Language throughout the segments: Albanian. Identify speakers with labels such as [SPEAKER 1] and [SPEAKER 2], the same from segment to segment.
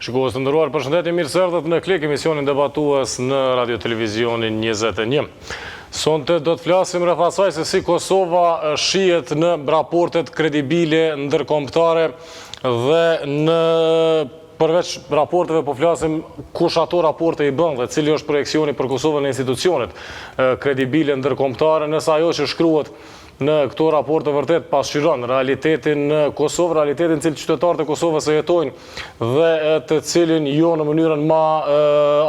[SPEAKER 1] Shikues të nderuar, përshëndetje, mirë se erdhët në Klik, emisionin debatues në Radio Televizionin 21. Sonte do të flasim rreth asaj se si Kosova shihet në raportet kredibile ndërkombëtare dhe në përveç raporteve po flasim kush ato raporte i bën dhe cili është projeksioni për Kosovën në institucionet kredibile ndërkombëtare, nëse ajo që shkruhet në këto raporte vërtet pasqyron realitetin në Kosovë, realitetin cilë qytetarët e Kosovës e jetojnë dhe të cilin jo në mënyrën ma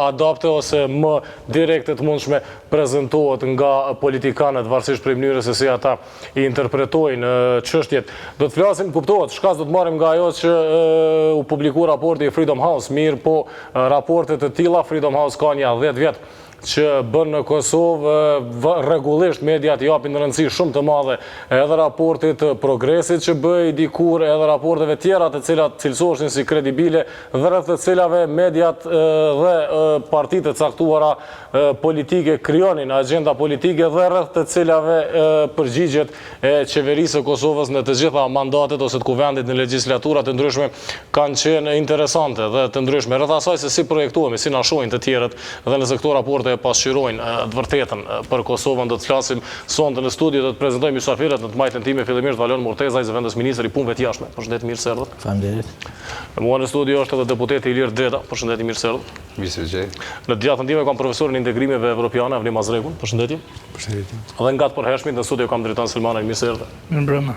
[SPEAKER 1] adapte ose më direkte të mundshme prezentohet nga politikanët, varësisht prej mënyrës se si ata i interpretojnë çështjet. Do të flasim, kuptohet, shkas do të marrim nga ajo që u publiku raporti i Freedom House, mirë po raportet të tilla, Freedom House ka një 10 vjet që bën në Kosovë, rregullisht mediat japin rëndësi shumë të madhe edhe raportit progresit që bëj dikur, edhe raporteve tjera të cilat cilësoheshin si kredibile dhe rreth të cilave mediat dhe partitë të caktuara politike krijonin agenda politike dhe rreth të cilave përgjigjet e qeverisë së Kosovës në të gjitha mandatet ose të kuvendit në legjislatura të ndryshme kanë qenë interesante dhe të ndryshme. Rreth asaj se si projektohemi, si na shohin të tjerët dhe nëse këto raporte pasqyrojnë të vërtetën për Kosovën, do të flasim sonte në studio, do të prezantojmë mysafirët në të majtën time, fillimisht Valon Morteza, i zëvendës ministër i punëve të jashtme. Përshëndetje, mirë se erdhët.
[SPEAKER 2] Faleminderit.
[SPEAKER 1] Me mua në studio është edhe deputeti Ilir Dreda. Përshëndetje, mirë se erdhët.
[SPEAKER 3] Mirë se gjej.
[SPEAKER 1] Në të gjatën time kam profesorin e integrimeve evropiane, Avni Mazrekun. Përshëndetje.
[SPEAKER 3] Përshëndetje.
[SPEAKER 1] Dhe nga të përhershmit në studio kam drejton Selmanën, mirë se erdhët.
[SPEAKER 2] Mirëmbrëma.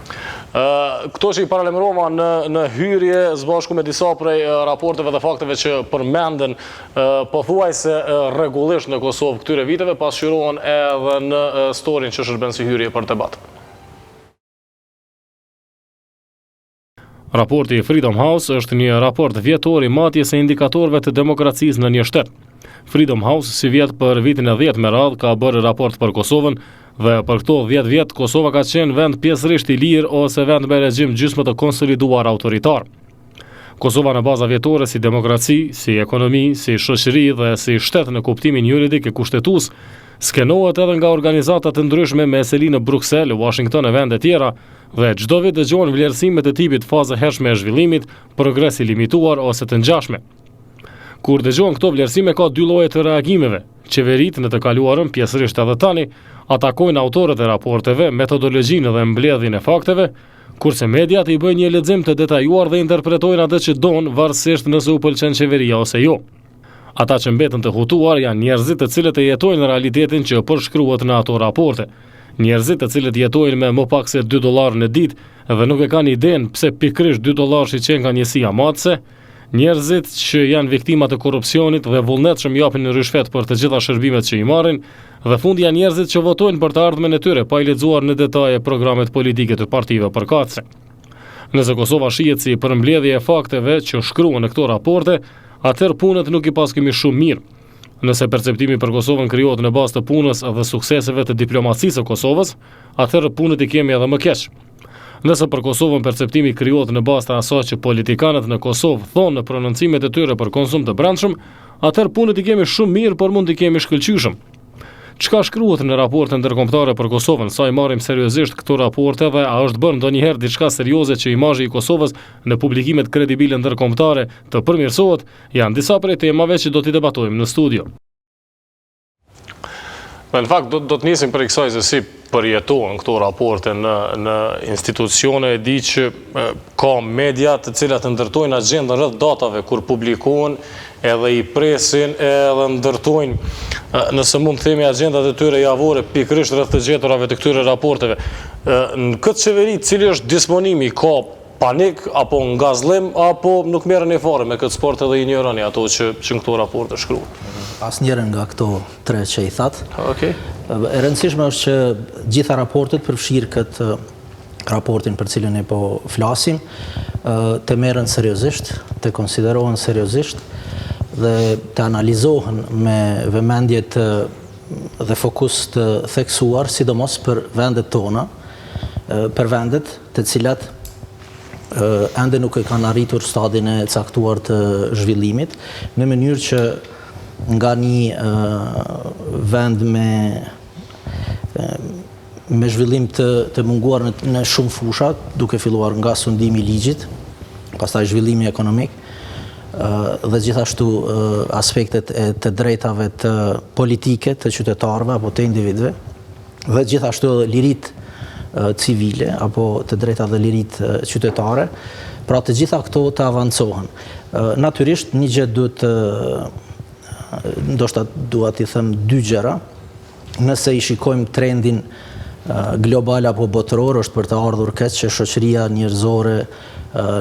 [SPEAKER 1] Këto që i paralemërova në hyrje së bashku me disa prej raporteve dhe fakteve që përmenden pothuajse rregullisht në Kosovë këtyre viteve, pasqyrohen edhe në storin që shërben si hyrje për debat. Raporti i Freedom House është një raport vjetor i matjes së indikatorëve të demokracisë në një shtet. Freedom House si vjet për vitin e 10 me radhë ka bërë raport për Kosovën dhe për këto 10 vjet Kosova ka qenë vend pjesërisht i lirë ose vend me regjim gjysmë të konsoliduar autoritar. Kosova në baza vjetore si demokraci, si ekonomi, si shoqëri dhe si shtet në kuptimin juridik e kushtetues, skenohet edhe nga organizata të ndryshme me eseli në Bruksel, Washington e vende tjera, dhe çdo vit dëgjohen vlerësime të tipit fazë hershme e zhvillimit, progres i limituar ose të ngjashme. Kur dëgjohen këto vlerësime ka dy lloje të reagimeve. Qeverit në të kaluarën, pjesërisht edhe tani, atakojnë autorët e raporteve, metodologjinë dhe mbledhjen e fakteve, kurse mediat i bëjnë një lexim të detajuar dhe interpretojnë atë që donë, varësisht nëse u pëlqen qeveria ose jo. Ata që mbetën të hutuar janë njerëzit të cilët e jetojnë realitetin që përshkruhet në ato raporte. Njerëzit të cilët jetojnë me më pak se $2 në ditë dhe nuk e kanë idenë pse pikërisht $2 shiqen nga njësia matëse, njerëzit që janë viktima të korrupsionit dhe vullnetshëm japin në rishfet për të gjitha shërbimet që i marrin, dhe fundi janë njerëzit që votojnë për të ardhmen e tyre pa i lexuar në detaje programet politike të partive përkatëse. Nëse Kosova shihet si përmbledhje e fakteve që shkruhen në këto raporte, atëherë punët nuk i pas kemi shumë mirë. Nëse perceptimi për Kosovën krijohet në bazë të punës dhe sukseseve të diplomacisë së Kosovës, atëherë punët i kemi edhe më keq. Nëse për Kosovën perceptimi krijohet në bazë të asaj që politikanët në Kosovë thonë në prononcimet e tyre për konsum të brendshëm, atëherë punët i kemi shumë mirë, por mund t'i kemi shkëlqyeshëm. Çka shkruhet në raporte ndërkombëtare për Kosovën, sa i marrim seriozisht këto raporte dhe a është bërë ndonjëherë diçka serioze që imazhi i Kosovës në publikimet kredibile ndërkombëtare të përmirësohet, janë disa prej temave që do t'i debatojmë në studio. Në fakt, do të nisim për kësaj se si përjetohen këto raporte në institucione, e di që ka media të cilat ndërtojnë agjendën rreth datave kur publikohen, edhe i presin edhe ndërtojnë, nëse mund të themi, agjendat e tyre javore pikërisht rreth të gjeturave të këtyre raporteve. Në këtë qeveri, cili është disponimi, ka panik, apo ngazllim, apo nuk merren e fare me këtë sport edhe injoroni ato që në këto raporte shkruan?
[SPEAKER 2] Asnjërin nga këto tre që i thatë.
[SPEAKER 1] Okay.
[SPEAKER 2] E rëndësishme është që gjitha raportet përfshirë këtë raportin për cilën e po flasim, të merren seriozisht, të konsiderohen seriozisht dhe të analizohen me vëmendje dhe fokus të theksuar, sidomos për vendet tona, për vendet të cilat ende nuk e kanë arritur stadin e caktuar të zhvillimit, në mënyrë që nga një vend me zhvillim të munguar në shumë fusha, duke filluar nga sundimi i ligjit, pastaj zhvillimi ekonomik, dhe gjithashtu aspektet e të drejtave të politike të qytetarëve apo të individëve, dhe gjithashtu edhe liritë civile apo të drejta dhe liritë qytetare. Pra të gjitha këto të avancohen. Natyrisht një gjë duhet ndoshta dua t'i them dy gjëra. Nëse i shikojmë trendin global apo botëror, është për të ardhur keq që shoqëria njerëzore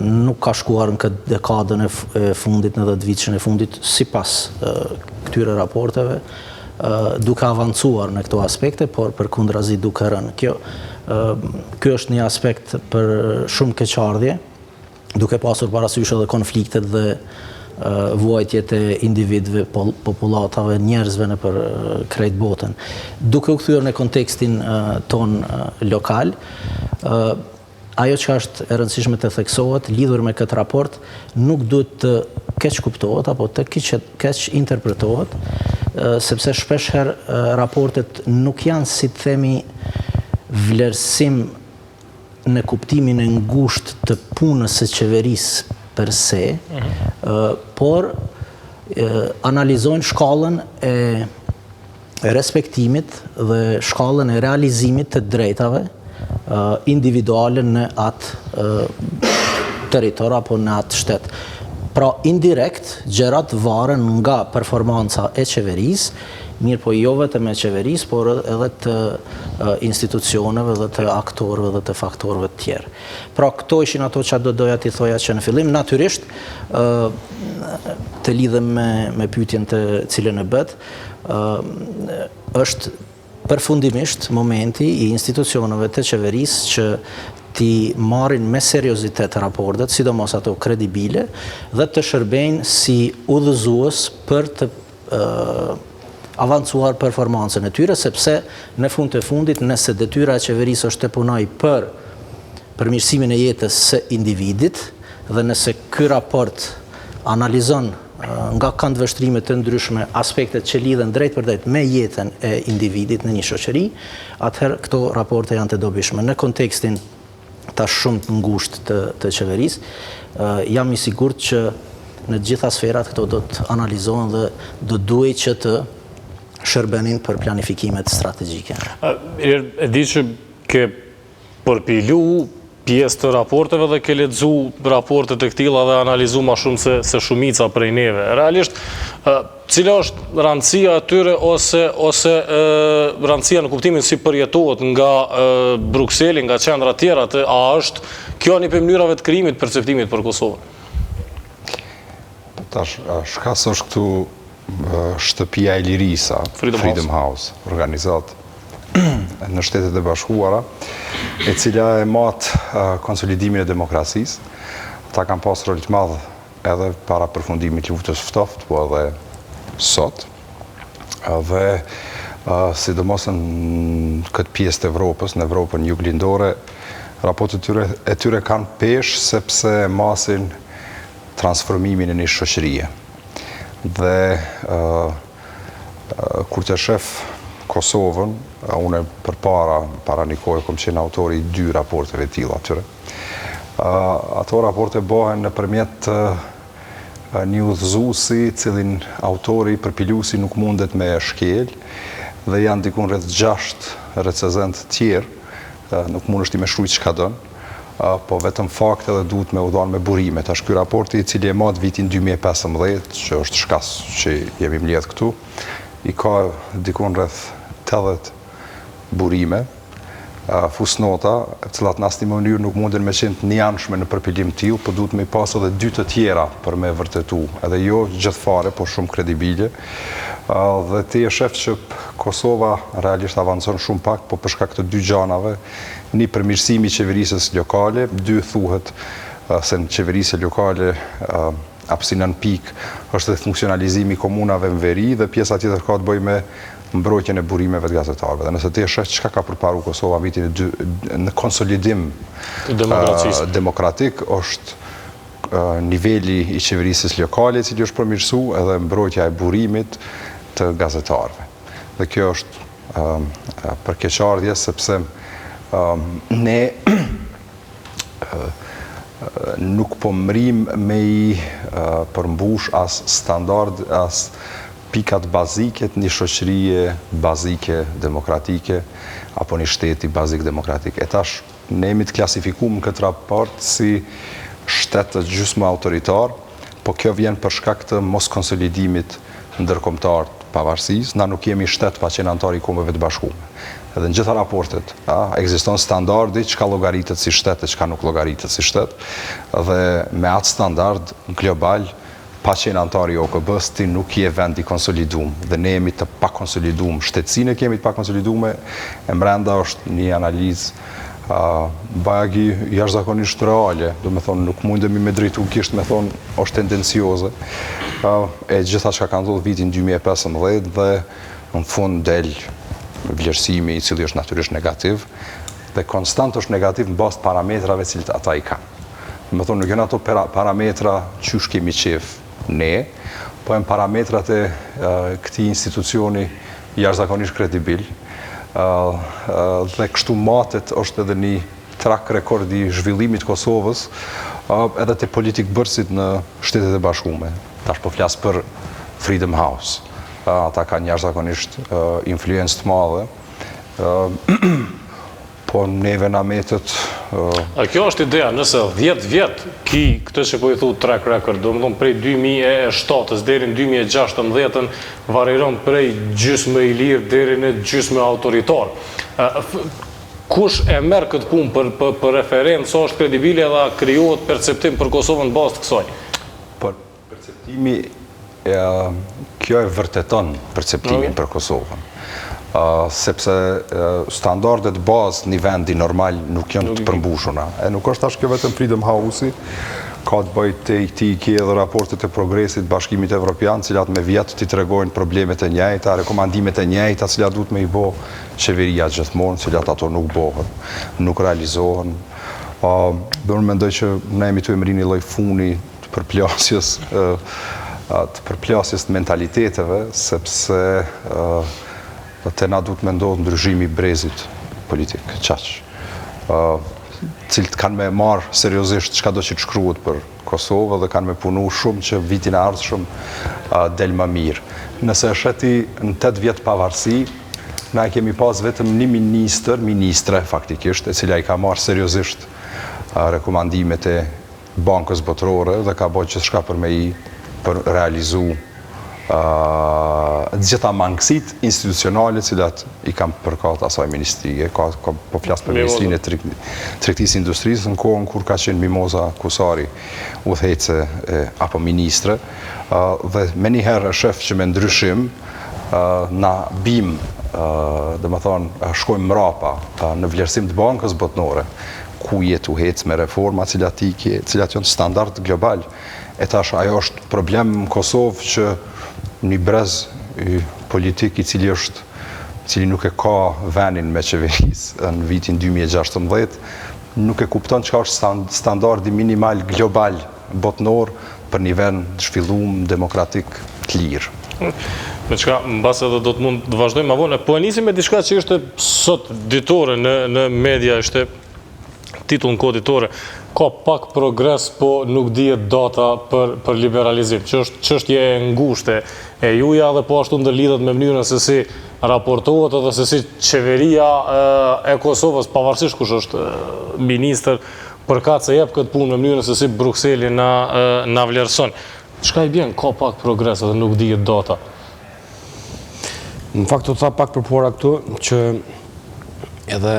[SPEAKER 2] nuk ka shkuar në këtë dekadën e fundit, në 10 vitëshin e fundit, sipas këtyre raporteve, duke avancuar në këto aspekte, por përkundrazi duke rënë. Ky është një aspekt për shumë keqardhje, duke pasur parasysh edhe konfliktet dhe vuajtjet e individëve, popullatave, njerëzve në për krejt botën. Duke u kthyer në kontekstin ton lokal, ajo që është e rëndësishme të theksohet lidhur me këtë raport nuk duhet të keq kuptohet apo të keq interpretohet, sepse shpeshherë raportet nuk janë, si të themi, vlerësim në kuptimin e ngushtë të punës së qeverisë per se, por analizojnë shkallën e respektimit dhe shkallën e realizimit të drejtave individuale në atë territor apo në atë shtet. Pra, indirekt, gjërat varen nga performanca e qeverisë, mirë po jo vetëm e qeverisë, por edhe të institucioneve dhe të aktorëve dhe të faktorëve të tjerë. Pra, këto ishin ato që doja t'i thoja që në fillim. Natyrisht, të lidhem me pyetjen të cilën e bët, është përfundimisht momenti i institucioneve të qeverisë që ti marrin me seriozitet raportet, sidomos ato kredibile, dhe të shërbejnë si udhëzues për të avancuar performancën e tyre, sepse në fund të fundit, nëse detyra e qeverisë është të punoj për përmirësimin e jetës së individit, dhe nëse ky raport analizon nga kanë vështrime të ndryshme aspektet që lidhen drejt për drejt me jetën e individit në një shoqëri, atëherë këto raporte janë të dobishme. Në kontekstin tash shumë të ngushtë të qeverisë, jam i sigurt që në gjitha sferat këto do të analizohen dhe do duhet që të shërbenin për planifikimet strategjike.
[SPEAKER 1] E di që ke përpilu pjesë të raporteve dhe ke lexu raportet e këtilla dhe analizu ma shumë se shumica prej neve. Realisht, cila është rëndësia e tyre ose rëndësia në kuptimin si përjetohet nga Brukseli, nga qendra tjera, a është kjo një për mënyrave të krijimit perceptimit për Kosovën?
[SPEAKER 3] Tash, shkas është këtu shtëpia e lirisa, Freedom House, organizat në Shtetet e Bashkuara, e cila e matë konsolidimin e demokracisë. Ta kanë pas rol të madh edhe para përfundimit luftës ftoftë, po edhe sot. Dhe sidomos në këtë pjesë të Evropës, në Evropën juglindore, raportet e tyre kanë peshë sepse masin transformimin e një shoqërie. Dhe kur të shef Kosovën, unë para një kohë kom qenë autori i 2 raporteve tilla atyre. Ato raporte bëhen nëpërmjet një udhëzuesi, cilin autori përpiluesi nuk mundet me shkel, dhe janë dikun rreth 6 recenzent tjerë, nuk mund është i me shkrujt çka don, po vetëm fakte dhe duhet me u dhanë me burime. Tash ky raporti i cili e mat vitin 2015, që është shkas që jemi mbledh këtu, i ka dikun rreth 80 burime, fusnota, cilat në asnjë mënyrë nuk munden me qenë të njanshme në përpilim tillë, po duhet me pas edhe 2 të tjera për me vërtetu, edhe jo gjithfare, po shumë kredibile. Dhe ti e shef që Kosova realisht avancon shumë pak, po për shkak të 2 gjanave, një përmirësimi i qeverisës lokale, 2 thuhet se në qeverisë lokale apsi nën pik është dhe funksionalizimi i komunave në veri, dhe pjesa tjetër ka të bëjë me mbrojtjen e burimeve të gazetarëve. Dhe nëse ti e sheh çka ka përparu Kosova vitin në konsolidim demokratik, është niveli i qeverisës lokale, i cili është përmirësu, edhe mbrojtja e burimit të gazetarëve. Dhe kjo është për keqardhje, sepse ne nuk po mrim me i përmbush as standard, as pikat bazike të një shoqërie bazike demokratike, apo një shteti bazik demokratik. E tash, ne jemi të klasifikuar në këtë raport si shtet gjysmë autoritar, po kjo vjen për shkak të mos konsolidimit ndërkombëtar të pavarësisë, na nuk jemi shtet pa qenë antar i Kombeve të Bashkuara. Edhe në gjitha raportet, ekziston standardi çka llogaritet si shtet e çka nuk llogaritet si shtet, dhe me atë standard global, pa qenë antar i OKB-s, ti nuk je vend i konsoliduar, dhe ne jemi të pakonsoliduar. Shtetësinë kemi të pakonsoliduar, e brenda është një analizë bagi jashtëzakonisht reale, do me thonë nuk mundemi me drejtu kisht me thonë është tendencioze, e gjitha që ka ndodhur vitin 2015 dhe në fund del vlerësimi i cili është natyrisht negativ dhe konstant është negativ në bazë parametrave cilët ata i kanë. Do me thonë nuk janë ato parametra qysh kemi qef ne, po janë parametrat e këtij institucioni jashtëzakonisht kredibil, dhe kështu matet është edhe një track record i zhvillimit Kosovës edhe të politikë bërësit në Shtetet e Bashkuara. Tash po flas për Freedom House. Ata kanë jashtëzakonisht influencë të madhe. Po neve na metet...
[SPEAKER 1] Kjo është ideja, nëse 10 vjet ki këtë që po i thu track record, do më thonë prej 2007-ës deri në 2016-ën, variron prej gjysmë i lirë deri në gjysmë autoritar. Kush e merr këtë punë për referencë, sa është kredibile dhe krijohet perceptim për Kosovën në bazë të kësaj?
[SPEAKER 3] Për perceptimi, kjo e vërteton perceptimin për Kosovën. Sepse standardet bazë një vendi normal nuk janë të përmbushuna. E nuk është tash kjo vetëm Freedom House-i, ka të bëjt të i edhe raportet e progresit Bashkimit Evropian, cilat me vjetë ti tregojnë problemet e njëjta, rekomandimet e njëjta, cilat duhet me i bo qeveria gjithmonë, cilat ato nuk bohen, nuk realizohen. Dhe unë mendoj që ne jemi të emrin një lloj funi të përplasjes të mentaliteteve, sepse të na duhet me ndodhë ndryshimi brezit politik, qaq. Cilët kanë me marë seriozisht çka do që të shkruhet për Kosovë dhe kanë me punu shumë që vitin e ardhshëm del më mirë. Nëse sheti në 8 vjetë pavarësi, na kemi pas vetëm një ministre faktikisht, e cila i ka marë seriozisht rekomandimet e Bankës Botërore dhe ka bërë gjithçka për me i për realizu gjitha mangësit institucionale cilat i kam përkat asaj ministrije. Po flas për Ministrinë e Tregtisë Industrisë në kohën kur ka qenë Mimoza Kusari udhëhece apo ministre, dhe me njëherë shef që me ndryshim na bim, dhe më thonë, shkojmë mrapa në vlerësim të Bankës Botërore, ku jetu hec me reforma cilat janë standard global. E tash ajo është problem në Kosovë që një brez politik i cili nuk e ka venin me qeverisë në vitin 2016, nuk e kupton çka është standardi minimal global botnor për një vend të zhvilluar demokratik të lirë.
[SPEAKER 1] Me çka mbas edhe do të mund të vazhdojmë më vonë, po e nisim me diçka që është sot ditore në media, është titull në kohë ditore, ka pak progres, po nuk dihet data për liberalizim, që është çështje e ngushtë e juja dhe po ashtu ndërlidhet me mënyrën se si raportohet edhe se si qeveria e Kosovës, pavarësisht kush është ministër, përkat se jep këtë punë me mënyrën se si Brukseli na vlerëson. Çka i bjen, ka pak progres edhe nuk dihet data?
[SPEAKER 4] Në fakt, të tha pak përpara këtu, që edhe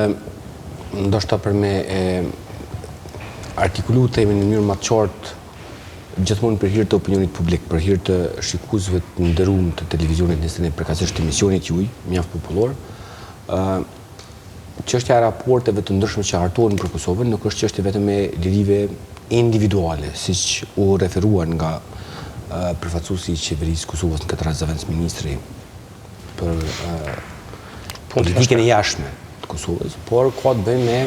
[SPEAKER 4] ndoshta për me artikulu temin në mënyrë më të qartë gjithmonë për hir të opinionit publik, për hir të shikuesve të nderuar të televizionit në internet, përkatësisht emisionit juaj, mjaft popullor. Çështja e raporteve të ndryshme që hartohen për Kosovën nuk është çështje vetëm e lirive individuale, siç u referuan nga përfaqësuesi i qeverisë Kosovës në këtë rast zëvendës ministri për politikën e jashtme të Kosovës, por ka të bëjë me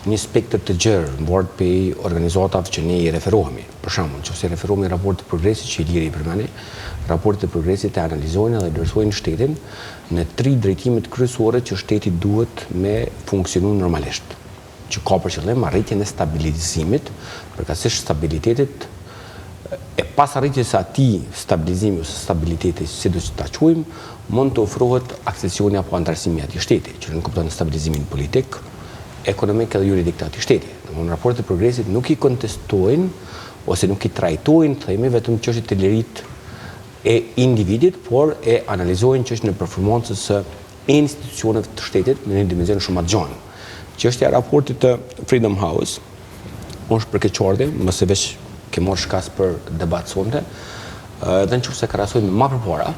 [SPEAKER 4] një spektër të gjerë, mbarë për organizatave që ne i referohemi. Për shembull, nëse referohemi raportit të progresit që i liri i përmeni, raportet e progresit e analizojnë dhe vlerësojnë shtetin në 3 drejtimet kryesore që shteti duhet me funksionu normalisht. që ka për qëllim arritjen e stabilizimit, përkatësisht stabilitetit e pas arritjes së atij stabilizimi ose stabiliteti, sido që ta quajmë, mund të ofrohet aksesioni apo antarësimi i atij shteti, që nënkupton stabilizimin politik, ekonomik edhe juridik të atij shteti. Domthonë raportet e progresit nuk i kontestojnë ose nuk i trajtojnë, themi, vetëm çështjet e lirit e individit, por e analizojnë çështjen e performancës së institucioneve të shtetit në një dimension shumë të gjatë. Çështja e raportit të Freedom House është për keqardhje, mëse veç ke marrë shkas për debat sonte, dhe nëse krahasojmë më përpara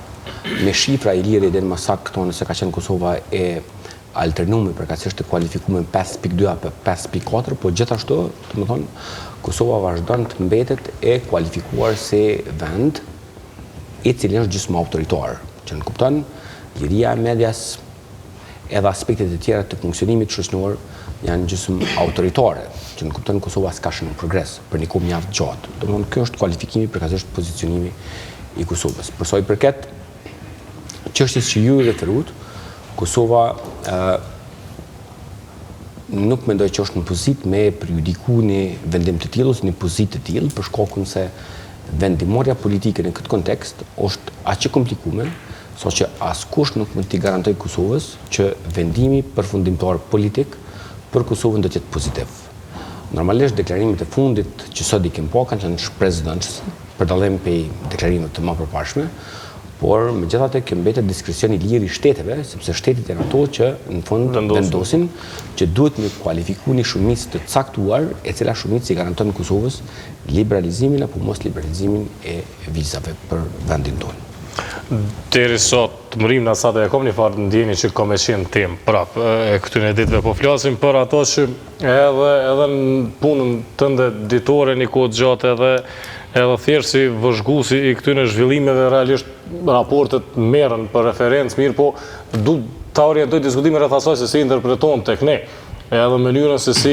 [SPEAKER 4] me shifra i lirë dhe në masak tonë se ka qenë Kosova e alternumi përkatësisht të kualifikuar 5.2 apo 5.4, po gjithashtu, domethënë, Kosova vazhdon të mbetet e kualifikuar si vend i cili është gjysmë autoritar, që nënkupton liria e medias edhe aspektet e tjera të funksionimit shoqëror janë gjysmë autoritare, që nënkupton Kosova s'ka shënuar progres për një kohë mjaft gjatë. Domthonë kjo është kualifikimi përkatësisht pozicionimi i Kosovës. Për sa i përket çështjes që ju i referuat, Kosova nuk mendoj që është në pozitë me përjudiku një vendim të tillë ose një pozitë të tillë, për shkakun se vendimorja politike në këtë kontekst është aq e komplikuar, saqë askush nuk mund t'i garantoj Kosovës që vendimi përfundimtar politik për Kosovën do të jetë pozitiv. Normalisht deklarimet e fundit që sot i kemi pa kanë qenë shpresdhënëse, për dallim prej deklarimeve të më përparshme, por megjithatë kjo mbetet diskrecioni i lirë i shteteve, sepse shtetet janë ato që në fund vendosin që duhet të kualifikojnë një shumicë të caktuar, e cila shumicë i garanton Kosovës liberalizimin apo mos liberalizimin e vizave për vendin tonë.
[SPEAKER 1] Deri sot mërim në asat e kom një farë ndjeni që kom e qenë tem prap e këtyre ditëve, po flasim për ato që edhe në punën tënde ditore një kohë gjatë edhe thjesht si vëzhguesi i këtyre zhvillimeve, realisht raportet merren për referencë mirë, po du ta orientoj diskutimin rreth asaj se si interpretojmë tek ne, edhe mënyrën se si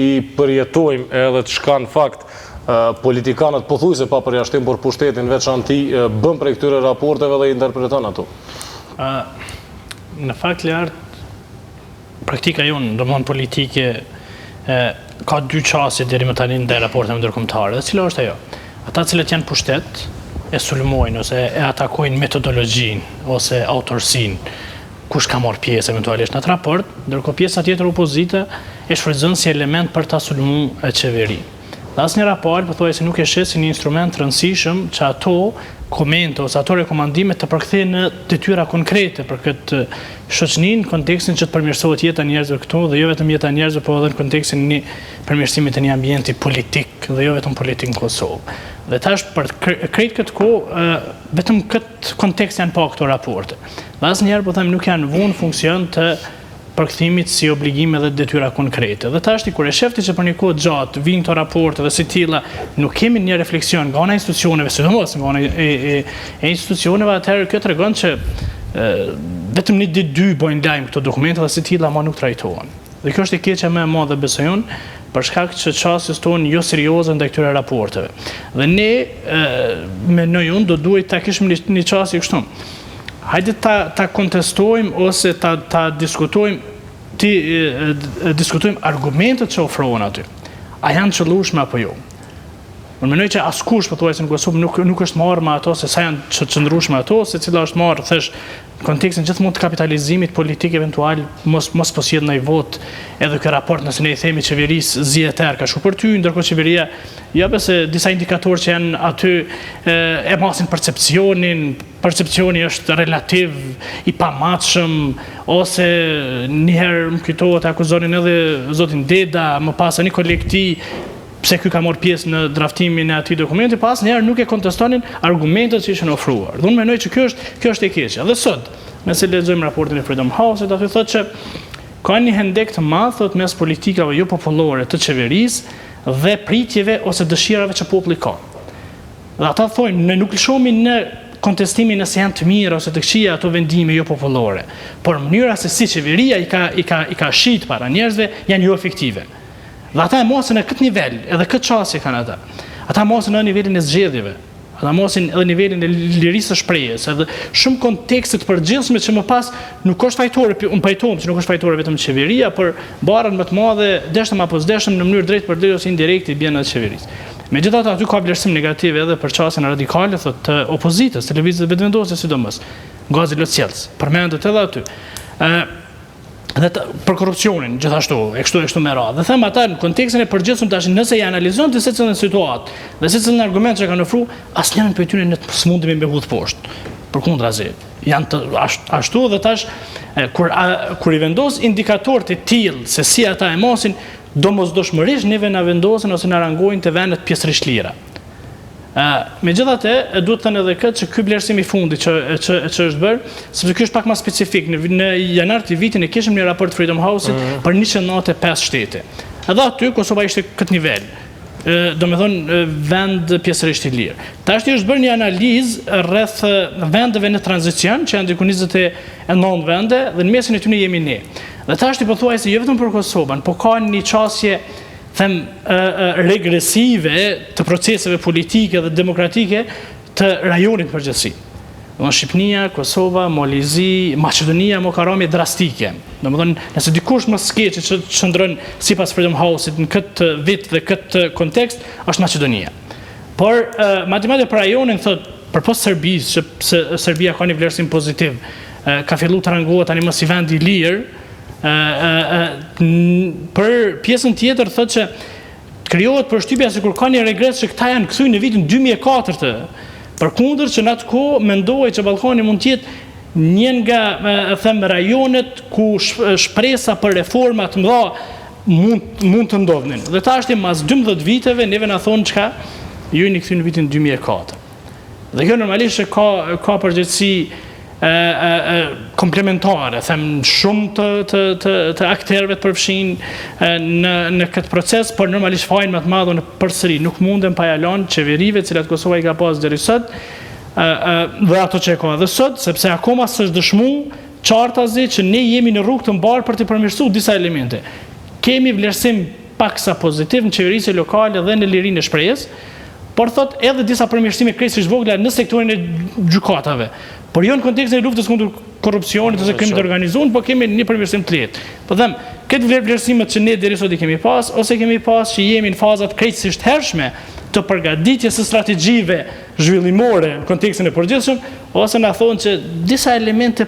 [SPEAKER 1] i përjetojmë edhe të shkan fakt politikanët pothuajse pa përjashtim, por pushtetin veçanti bën prej këtyre raporteve dhe interpreton ato.
[SPEAKER 5] Në fakt lart praktika jonë, domthonë politike, ka dy çështje deri më tani ndaj raporteve ndërkombëtare. Cila është ajo? Ata cilët janë pushtet e sulmojnë ose e atakojnë metodologjinë ose autorsinë, kush ka marrë pjesë eventualisht në atë raport, ndërkohë pjesa tjetër opozita e shfrytëzon si element për ta sulmuar qeverinë. Dhe asnjë raport pothuajse nuk e sheh si një instrument të rëndësishëm që ato komente ose ato rekomandime të përkthehen në detyra konkrete për këtë shoqëni në kontekstin që të përmirësohet jeta e njerëzve këtu, dhe jo vetëm jeta e njerëzve, por edhe në kontekstin e përmirësimit të një ambienti politik dhe jo vetëm politik në Kosovë. Dhe tash për krejt këtë kohë vetëm këtë kontekst janë pa këto raporte. Dhe asnjëherë po them nuk janë vënë funksion të përkthimit si obligime dhe detyra konkrete. Dhe tashti kur e shefti që për një kohë gjatë vijnë këto raporte dhe si tilla nuk kemi një refleksion nga ana e institucioneve, sidomos nga ana e institucioneve, atëherë kjo tregon që vetëm një ditë dy bojnë lajm këto dokumente dhe si tilla ma nuk trajtohen. Dhe kjo është e keqja më e madhe besoj unë, për shkak që çështjes tonë jo serioze ndaj këtyre raporteve. Dhe ne mendoj unë do duhet ta kishim një çështje kështu. Hajde ta kontestojmë ose ta diskutojmë, diskutojmë argumentet që ofrohen aty. A janë qëllueshme apo jo? Unë mendoj që askush pothuajse në Kosovë nuk është marrë me ato se sa janë të qëndrueshme ato, se cila është marrë thash në kontekstin gjithmonë të kapitalizimit politik eventual mos po sjell ndaj vot edhe ky raport, nëse ne i themi qeverisë zgjedhëtar ka shku për ty, ndërkohë qeveria ja pse disa indikatorë që janë aty e masin percepcioni është relativ i pamatshëm, ose njëherë më kujtohet akuzonin edhe zotin Deda, më pas një kolekti pse ky ka marrë pjesë në draftimin e atij dokumenti, pas njëherë nuk e kontestonin argumentet që ishin ofruar. Dhe unë mendoj që kjo është e keqja. Dhe sot, nëse lexojmë raportin e Freedom House, aty thotë që ka një hendek të madh thotë mes politikave jo popullore të qeverisë dhe pritjeve ose dëshirave që populli ka. Dhe ata thonë ne nuk lëshohemi në kontestimin nëse janë të mira ose të këqija ato vendime jo popullore, por mënyra se si qeveria i ka shit para njerëzve janë jo efektive. Dhe ata e mosën në këtë nivel, edhe këtë çështje kanë ata. Ata mosën në nivelin e zgjedhjeve. ata mosin edhe nivelin e lirisë së shprehjes, edhe shumë kontekste të përgjithshme që më pas nuk është fajtore, unë pajtohem që nuk është fajtore vetëm qeveria, por barën më të madhe, deshtëm apo s'deshtëm në mënyrë drejt për drejt ose indirekt i bjen edhe qeverisë. Megjithatë aty ka vlerësim negativ edhe për çështjen radikale të opozitës, të lëvizjes vetëvendosjes sidomos. Gazi Locielës, përmendet edhe aty. Dhe për korrupsionin, gjithashtu, e kështu me radhë. Dhe them ata në kontekstin e përgjithshëm tash nëse i analizon të secilën situatë dhe secilin argument që kanë ofruar, asnjërin prej tyre ne s'mundemi me hudh poshtë. Përkundrazi, janë ashtu dhe tash kur i vendos indikatorët e tillë se si ata e mosin, domosdoshmërisht neve na vendosen ose na rangojnë të vendet pjesërisht lira. Megjithatë, duhet të thënë edhe këtë që ky vlerësim i fundit që është bërë, sepse ky është pak më specifik. Në janar të vitin e kishim një raport Freedom House-it për 195 shtete. Edhe aty Kosova ishte këtë nivel. Domethënë vend pjesërisht i lirë. Tashti është bërë një analizë rreth vendeve në tranzicion, që janë diku 29 vende dhe në mesin e tyre jemi ne. Dhe tashti pothuajse jo vetëm për Kosovën, po ka një qasje regresive të proceseve politike dhe demokratike të rajonit përgjithësi. Shqipnia, Kosova, Molizi, Maqedonia më ka rënë drastike. Domethënë, nëse dikush më skeçi që çndron sipas Freedom House-it në këtë vit dhe këtë kontekst, është Maqedonia. Por madje për rajonin thotë përpos Serbisë, që Serbia ka një vlerësim pozitiv, ka filluar të rangohet tani më si vend i lirë. Për pjesën tjetër thotë që krijohet përshtypja sikur ka një regres që këta janë kthyer në vitin 2004. Përkundër që në atë kohë mendohej që Ballkani mund të jetë një nga rajonet ku shpresa për reforma të mëdha mund të ndodhin. Dhe tash mas 12 viteve neve na thonë çka ju jeni kthyer në vitin 2004. Dhe kjo normalisht ka përgjegjësi komplementare, them shumë të akterëve të përfshin në këtë proces, por normalisht fajin më të madh në përsëri nuk mundem pa ja lënë qeverive, të cilat Kosova i ka pas deri sot, dhe ato që e ka edhe sot, sepse akoma s'është dëshmuar qartazi që ne jemi në rrugë të mbarë për të përmirësuar disa elemente. Kemi vlerësim paksa pozitiv në qeverisje lokale dhe në lirinë e shprehjes, por thot edhe disa përmirësime krejtësisht vogla në sektorin e gjykatave. Por jo në kontekstin e luftës kundër korrupsionit ose krimit të organizuar, po kemi një përmirësim të lehtë. Po them, këtë vlerësimet që ne deri sot i kemi pas, ose kemi pas që jemi në fazat krejtësisht hershme të përgatitjes së strategjive zhvillimore në kontekstin e përgjithshëm, ose na thonë që disa elemente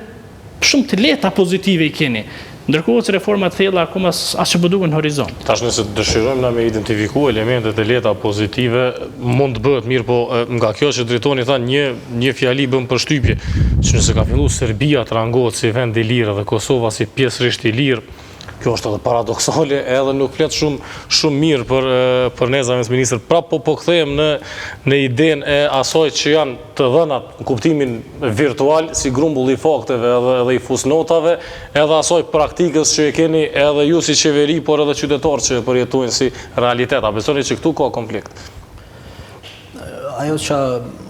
[SPEAKER 5] shumë të lehta pozitive i keni. Ndërkohë që reformat thella akoma as që po duken në horizont.
[SPEAKER 1] Tash nëse dëshirojmë na me identifiku elementet e lehta pozitive, mund të bëhet mirë, po nga kjo që drejtoni tha një fjali bën përshtypje, që nëse ka filluar Serbia të rangohet si vend i lirë dhe Kosova si pjesërisht i lirë, kjo është edhe paradoksale, edhe nuk flet shumë mirë për ne zëvendësministër. Prapë po kthehem në idenë e asaj që janë të dhënat në kuptimin virtual si grumbull i fakteve edhe i fusnotave, edhe asaj praktikës që e keni edhe ju si qeveri, por edhe qytetarë që përjetojnë si realitet. A besoni që këtu ka konflikt?
[SPEAKER 2] Ajo që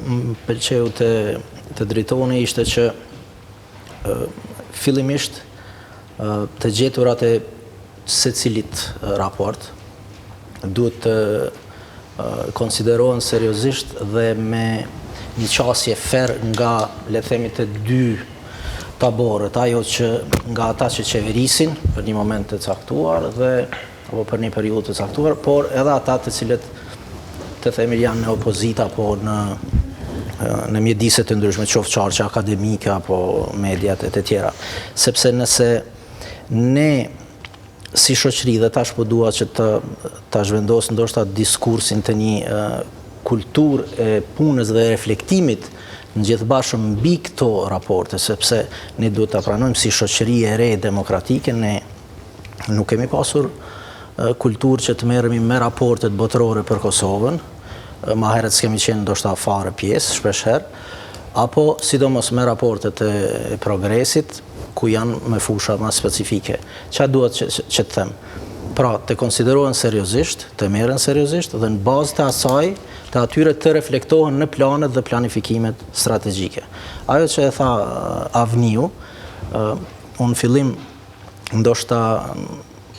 [SPEAKER 2] më pëlqeu të drejtoni ishte që fillimisht të gjeturat e secilit raport duhet të konsiderohen seriozisht dhe me një qasje fer nga, le themi, të dy taborët, ajo që nga ata që qeverisin për një moment të caktuar apo për një periudhë të caktuar, por edhe ata të cilët të themi janë në opozita apo në mjediset të ndryshme, qoftë qarqe akademike apo mediat e të tjera. Sepse nëse ne si shoqëri dhe tash po dua që ta zhvendos ndoshta diskursin të një kulturë e punës dhe reflektimit në gjithë bashkëm mbi këto raporte, sepse ne duhet ta pranojmë si shoqëri e re demokratike, ne nuk kemi pasur kulturë që të merremi me raportet botërore për Kosovën, ma herët s'kemi qenë ndoshta fare pjesë, shpesh herë, apo sidomos me raportet e progresit, ku janë me fusha më specifike. Qa duhet që të them? Pra, të konsiderohen seriozisht, të merren seriozisht, dhe në bazë të asaj, të atyre të reflektohen në planet dhe planifikimet strategjike. Ajo që e tha Avniu, unë fillim ndoshta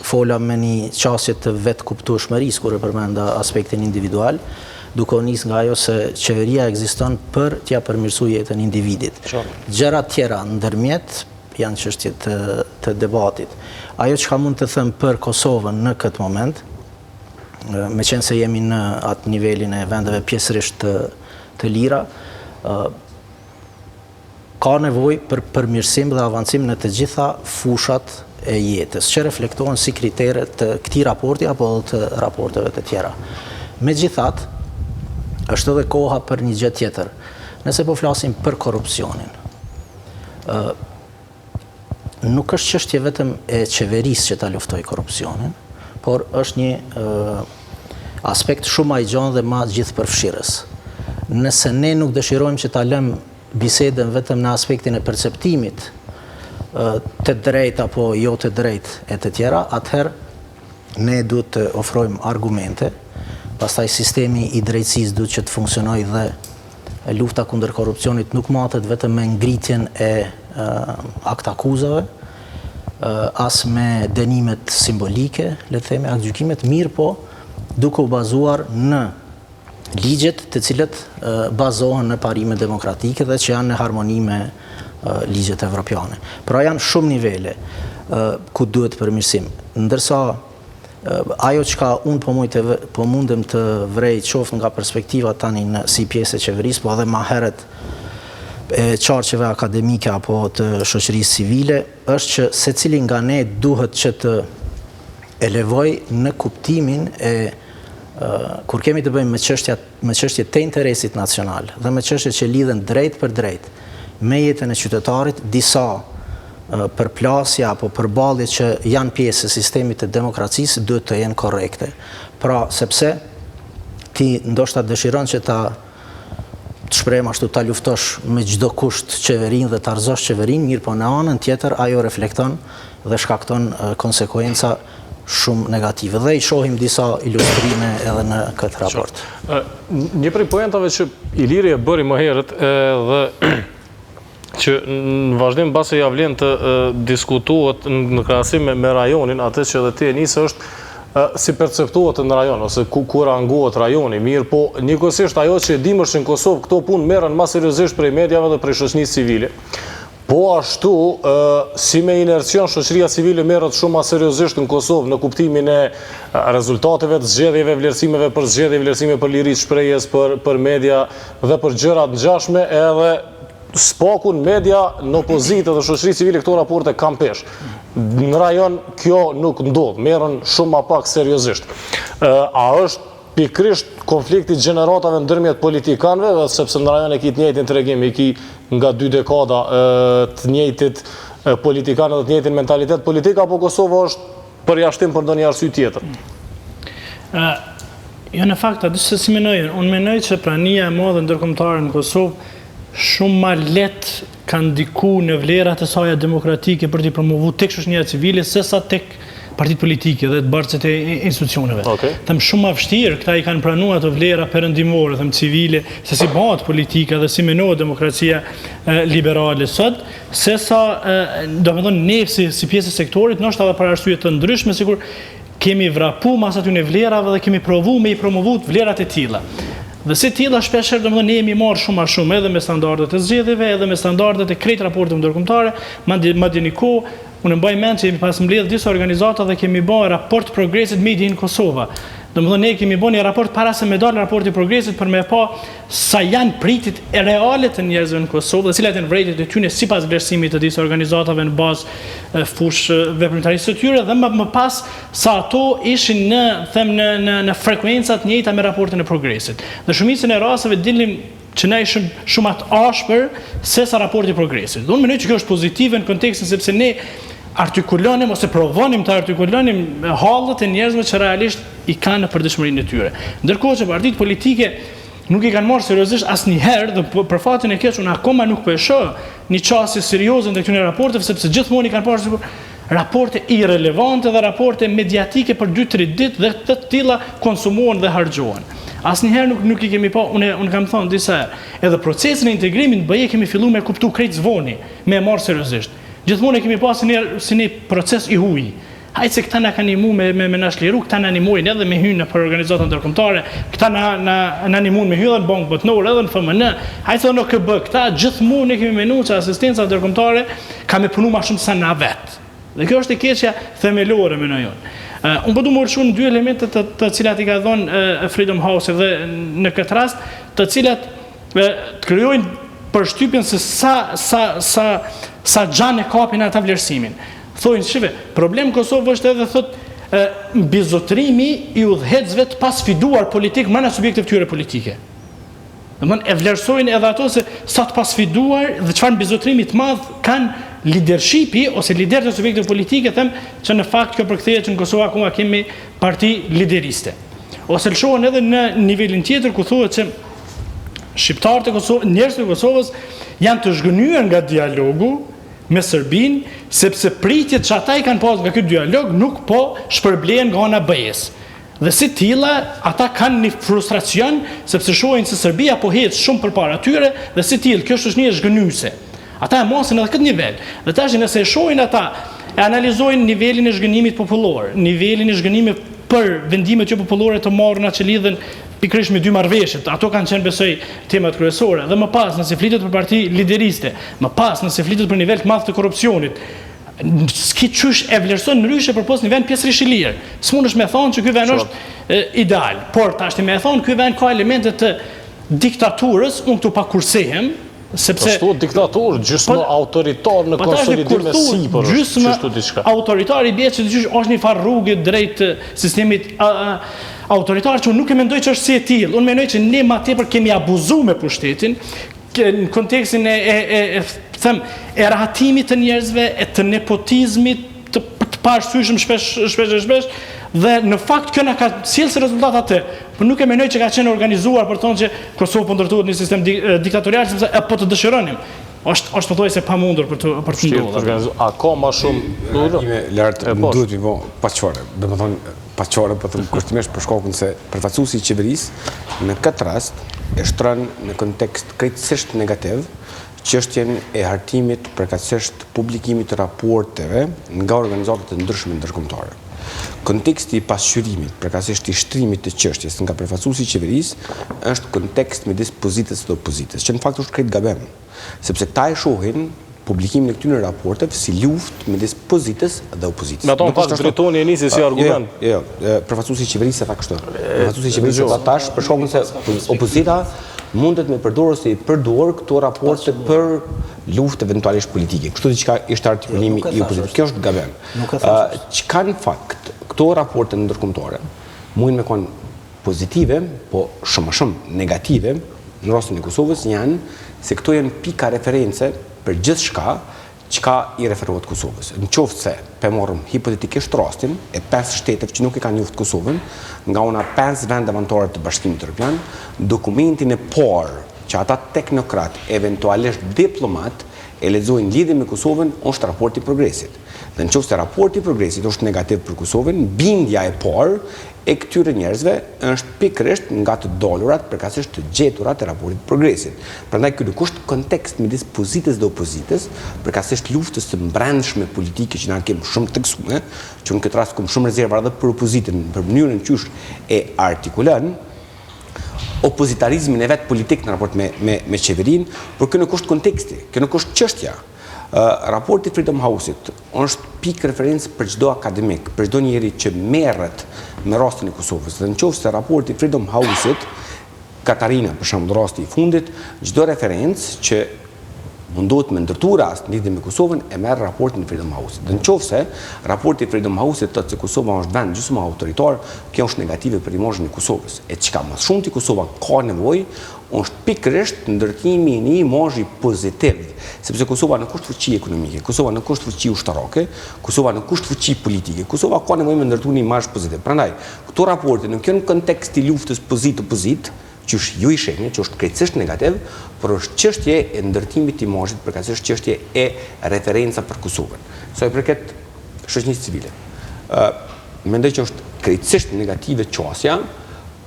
[SPEAKER 2] fola me një qasje të vetë kuptueshmërisë kur e përmenda aspektin individual, duke u nis nga ajo se qeveria ekziston për t'ia përmirësuar jetën e individit. Gjëra tjera ndërmjet janë çështje të debatit. Ajo që mund të them për Kosovën në këtë moment, me qenë se jemi në atë nivelin e vendeve pjesërisht të lira, ka nevojë për përmirësim dhe avancim në të gjitha fushat e jetës, që reflektohen si kritere të këtij raporti apo të raporteve të tjera. Megjithatë, është edhe koha për një gjë tjetër. Nëse po flasim për korrupsionin, nuk është çështje vetëm e qeverisë që ta luftojë korrupsionin, por është një aspekt shumë më i gjatë dhe më gjithëpërfshirës. Nëse ne nuk dëshirojmë që ta lëmë bisedën vetëm në aspektin e perceptimit të drejtë apo jo të drejtë e të tjera, atëherë ne duhet të ofrojmë argumente, pastaj sistemi i drejtësisë duhet që të funksionojë dhe lufta kundër korrupsionit nuk matet vetëm me ngritjen e aktakuzave, as me dënimet simbolike, le të themi, aktgjykimet, mirë po duke u bazuar në ligjet të cilët bazohen në parime demokratike dhe që janë në harmoni me ligjet evropiane. Pra janë shumë nivele ku duhet përmirësim. Ndërsa ajo që unë po mundem të vrej qoftë nga perspektiva tani si pjesë e qeverisë, po edhe ma heret e qarqeve akademike apo të shoqërisë civile, është që secili nga ne duhet që të elevoj në kuptimin e kur kemi të bëjmë me çështje të interesit nacional dhe me çështje që lidhen drejt për drejt me jetën e qytetarit, disa përplasja apo përballje që janë pjesë e sistemit të demokracisë duhet të jenë korrekte. Pra, sepse ti ndoshta dëshiron që ta të shprehim ashtu, ta luftosh me çdo kusht qeverinë dhe ta arzosh qeverinë, mirë po në anën tjetër ajo reflekton dhe shkakton konsekuenca shumë negative. Dhe i shohim disa ilustrime edhe në këtë raport.
[SPEAKER 1] Një prej poentave që Iliri e bëri më herët dhe që në vazhdim base ja vlen të diskutohet në krahasim me rajonin, atë që edhe ti e nisë është si perceptohet në rajon, ose ku rangohet rajoni, mirë, po njëkohësisht ajo që e dim është në Kosovë, këto punë merren më seriozisht prej mediave dhe prej shoqërisë civile. Po ashtu, si me inercion, shoqëria civile merret shumë më seriozisht në Kosovë në kuptimin e rezultateve të zgjedhjeve, vlerësimeve për zgjedhje, vlerësime për liritë shprehjes, për media dhe për gjëra të ngjashme, edhe spakun media në opozitë dhe shoqëri civile këto raporte kanë pesh. Në rajon kjo nuk ndodh, merren shumë më pak seriozisht. A është pikrisht konflikti gjeneratave ndërmjet politikanëve, sepse në rajon e ki të njëjtin tregim, i ki nga 2 dekada të njëjtit politikanë dhe të njëjtin mentalitet politik, apo Kosova është përjashtim për ndonjë arsye tjetër?
[SPEAKER 5] Jo, në fakt, aty se si menoj, unë menoj që prania e madhe ndërkombëtare në Kosovë shumë ma let kanë ndiku në vlerat e saj demokratike për t'i promovu tek shoqëria civile sesa tek partitë politike dhe të barcet e institucioneve. Them shumë ma vështirë, këta i kanë pranuar ato vlera perëndimore, them civile, se si bëhet politika dhe si menohet demokracia liberale sot, sesa domethënë ne si pjesë e sektorit, ndoshta edhe për arsye të ndryshme, sikur kemi vrapu mas aty në vlerave dhe kemi provu me i promovu vlerat e tilla. Dhe si tilla shpeshherë domethënë ne jemi marrë shumë a shumë edhe me standardet e zgjedhjeve, edhe me standardet e krejt raporteve ndërkombëtare, madje një kohë unë mbaj mend që jemi pas mbledh disa organizata dhe kemi bërë raport progresit Made in Kosova. Domethënë ne kemi bërë një raport para se me dalë raporti progresit për me pa sa janë pritit e reale të njerëzve në Kosovë dhe cilat janë vërejtjet e tyre sipas vlerësimit të disa organizatave në bazë fush veprimtarisë së tyre dhe më pas sa ato ishin në frekuencat njëjta me raportin e progresit. Dhe shumicën e rasteve dilim që ne ishim shumë atë ashpër se sa raporti progresit. Unë mendoj që kjo është pozitive në kontekstin sepse ne artikulonim ose provonim të artikulonim hallet e njerëzve që realisht i kanë në përditshmërinë e tyre. Ndërkohë që partitë politike nuk i kanë marrë seriozisht asnjëherë dhe për fatin e keq unë akoma nuk po e shoh një çështje serioze ndaj këtyre raporteve sepse gjithmonë i kanë parë sikur raporte irrelevante dhe raporte mediatike për 2-3 ditë dhe të tilla konsumohen dhe harxhohen. Asnjëherë nuk i kemi pa, unë kam thënë disa herë, edhe procesin e integrimit në BE kemi filluar me kuptu krejt zvoni, me marrë seriozisht. Gjithmonë e kemi pas si një proces i huaj. Hajtë se këta na kanë animu me na shliru, këta na animojnë edhe me hynë për organizatën ndërkombëtare, këta na animojnë me hynë në Bankë Botërore edhe në FMN. Hajtë se në KB, këta gjithmonë kemi menuar që asistenca ndërkombëtare ka me punu më shumë se na vetë. Dhe kjo është e keqja themelore me në jonë. Unë përdu më rëshu në dy elementet të cilat i ka dhonë Freedom House dhe në këtë rast, të cilat të krijojnë përshtypjen se sa gjanë e kapin ata vlerësimin. Thojnë, shive, problem Kosovë është edhe thot mbizotrimi i udhëhecëve të pasfiduar politik më në subjekte tyre politike. Domthon e vlerësojnë edhe ato se sa të pasfiduar dhe çfarë mbizotrimi të madh kanë leadershipi ose liderët e subjekteve politike, them që në fakt kjo përkthehet që në Kosovë akoma kemi parti lideriste. Ose lëshohen edhe në nivelin tjetër ku thuhet se shqiptarët e Kosovës, njerëzit e Kosovës janë të zhgënyer nga dialogu me Serbinë, sepse pritjet që ata i kanë pas nga ky dialog nuk po shpërblehen nga ana BE-s. Dhe si tilla, ata kanë një frustracion sepse shohin se Serbia po hec shumë përpara tyre dhe si tillë kjo është një zhgënyese. Ata e mosin edhe këtë nivel. Dhe tash nëse e shohin ata, e analizojnë nivelin e zhgënimit popullor, nivelin e zhgënimit për vendimet jo popullore të marrëna që lidhen pikërisht me dy marrëveshjet. Ato kanë qenë besoj temat kryesore. Dhe më pas nëse flitet për parti lideriste, më pas nëse flitet për nivel të madh të korrupsionit, s'ki qysh e vlerëson ndryshe përpos një vend pjesërisht i lirë. S'mundesh me thonë që ky vend është ideal, por tash me thonë ky vend ka elemente të diktaturës, unë këtu pa kursehem, sepse
[SPEAKER 1] ashtu diktator, gjysmë autoritar në konsolidim me sipër, çështu diçka.
[SPEAKER 5] Autoritar i bie që është një farë rrugë drejt sistemit autoritar që unë nuk e mendoj që është si e tillë. Unë mendoj që ne ma tepër kemi abuzuar me pushtetin në kontekstin e rahatimit të njerëzve, e të nepotizmit të parashtyshëm shpesh dhe në fakt kjo na ka sjellë si rezultat atë, por nuk e mendoj që ka qenë organizuar për të thonë që Kosova po ndërtohet në sistem diktatorial sepse po të dëshironim. Është pothuajse pamundur për të ndodhur.
[SPEAKER 1] A ka më shumë
[SPEAKER 4] lart duhet të bëj paçore. Domethënë paçore po të kushtimisht për shkakun se përfaqësuesi i qeverisë në këtë rast e shtron në kontekst krejtësisht negativ çështjen e hartimit përkatësisht publikimit të raporteve nga organizatat e ndryshme ndërkombëtare. Konteksti i pasqyrimit, përkatësisht i shtrimit të çështjes nga përfaqësuesi i qeverisë është kontekst midis pozitës dhe opozitës, që në fakt është krejt gabim, sepse ta e shohin publikimin e këtyre raporteve si luftë midis pozitës dhe opozitës.
[SPEAKER 1] Me ato pas Britoni e nisi si argument.
[SPEAKER 4] Jo, përfaqësuesi i qeverisë tha kështu. Përfaqësuesi i qeverisë tha tash për shkakun se opozita mundet me përdorë ose i përdor këto raporte për luftë eventualisht politike. Kështu diçka ishte artikulimi i opozitës. Kjo është gabim. Çka në fakt këto raporte ndërkombëtare mundin me qenë pozitive, po shumë negative në rastin e Kosovës janë se këto janë pika reference për gjithçka çka i referohet Kosovës. Në qoftë se pe morëm hipotetikisht rastin e 5 shteteve që nuk e kanë njoft Kosovën, nga una 5 vende anëtare të Bashkimit Evropian, dokumentin e parë që ata teknokrat, eventualisht diplomat, e lexojnë lidhje me Kosovën është raporti i progresit. Dhe nëse raporti i progresit është negativ për Kosovën, bindja e parë e këtyre njerëzve është pikërisht nga të dolurat përkatësisht të gjeturat e raportit të progresit. Prandaj ky nuk është kontekst midis pozitës dhe opozitës, përkatësisht luftës së brendshme politike që na kemi shumë tekstuar, që në këtë rast kam shumë rezerva edhe për opozitën, për mënyrën qysh e artikulon opozitarizmin e vet politik në raport me qeverinë, por kjo nuk është konteksti, kjo nuk është çështja. Raporti Freedom House-it është pikë referencë për çdo akademik, për çdo njeri që merret me rastin e Kosovës. Dhe nëse raporti Freedom House-it, Katarina për shembull rasti i fundit, çdo referencë që mundohet me ndërtu rast në lidhje me Kosovën e merr raportin e Freedom House. Dhe nëse raporti i Freedom House-it thotë se Kosova është vend gjysmë autoritar, kjo është negative për imazhin e Kosovës. E çka më shumë ti Kosova ka nevojë është pikërisht ndërtimi i një imazhi pozitiv, sepse Kosova nuk është fuqi ekonomike, Kosova nuk është fuqi ushtarake, Kosova nuk është fuqi politike. Kosova ka nevojë me ndërtu një imazh pozitiv. Prandaj, këto raporte nuk janë në kontekst i luftës pozit-opozit, që është ju i shehni, që është krejtësisht negativ, por është çështje e ndërtimit të imazhit, përkatësisht çështje e referenca për Kosovën. Sa i përket shoqënisë civile. Mendoj që është krejtësisht negative qasja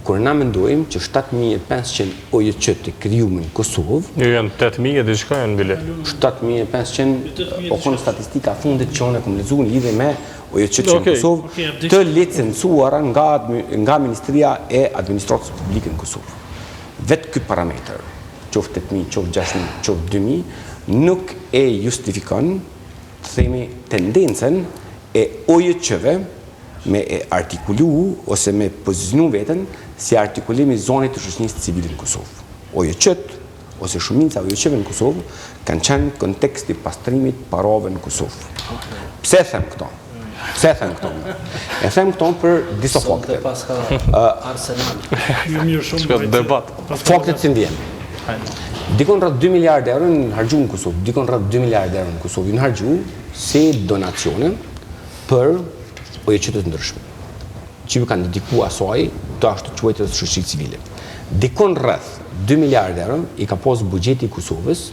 [SPEAKER 4] kur na mendojmë që 7500 OJQ të krijuar në Kosovë,
[SPEAKER 1] janë 8000 e diçka janë bile.
[SPEAKER 4] 7500 o kon statistika fundit që unë kam lexuar në lidhje me OJQ në Kosovë të licencuara nga Ministria e Administratës Publike në Kosovë. Vetë ky parametër, qoftë 8.000, qoftë 6.000, qoftë 2.000, nuk e justifikon, të themi, tendencen e OJQ-ve me e artikulu ose me pozicionu veten si artikulimi zonit të shoqërisë civile në Kosovë. OJQ-t ose shumica OJQ-ve në Kosovë kanë qenë konteksti pastrimit parave në Kosovë. Pse them këto? E them këto për disa fakte. Faktet që ndjen. Dikon rreth 2 miliardë euro në harxhu në Kosovë. Në harxhu si donacione për OJQ-të të ndryshme. Që kanë dedikuar asaj të ashtu quajtur shoqëri civile. Dikon rreth 2 miliardë euro i ka pas buxheti i Kosovës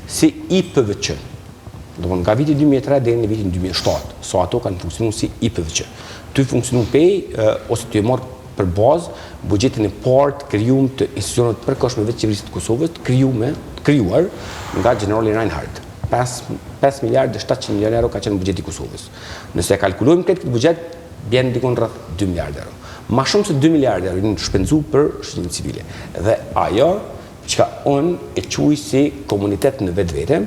[SPEAKER 4] si IPVQ. Do nga viti 2003 deri në vitin 2007, so ato kanë funksionuar si IPVQ. Ty funksionon ose ty marr për bazë buxhetin e parë të krijuar të institucioneve të përkohshme të qeverisë të Kosovës, krijuar nga generali Reinhardt. 5 miliardë 700 milionë euro ka qenë buxheti i Kosovës. Nëse e kalkulojmë këtë buxhet, bjen dikon rreth 2 miliardë euro. Ma shumë se 2 miliardë euro janë shpenzuar për shoqërinë civile. Dhe ajo që unë e quaj si komunitet në vetvete,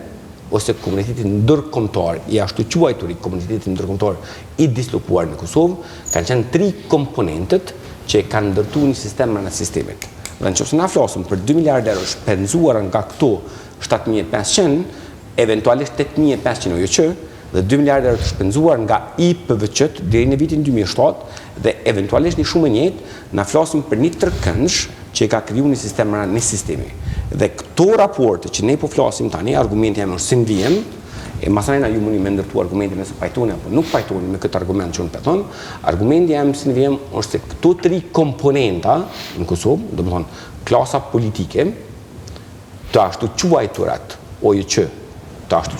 [SPEAKER 4] ose komunitetin ndërkombëtar, i ashtu quajtur i komunitetin ndërkombëtar i dislokuar në Kosovë, kanë qenë 3 komponentët që kanë ndërtuar një sistem në sistemit. Dhe nëse na flasim për 2 miliardë euro shpenzuar nga këto 7.500, eventualisht 8.500 OJQ dhe 2 miliardë euro të shpenzuar nga IPVQ deri në vitin 2007 dhe eventualisht një shumë e njëjtë, na flasim për një tërkëndsh që ka krijuar një sistem në sistemi. Dhe këto raporte që ne po flasim tani, argumenti jam si vjen, e masana ju mundi me ndërtu argumentin nëse pajtoni apo nuk pajtoni me këtë argument që unë peton, argumenti jam si vjen është se këto 3 komponenta në Kosovë, do të thonë klasa politike, të ashtu quajturat OJQ, të ashtu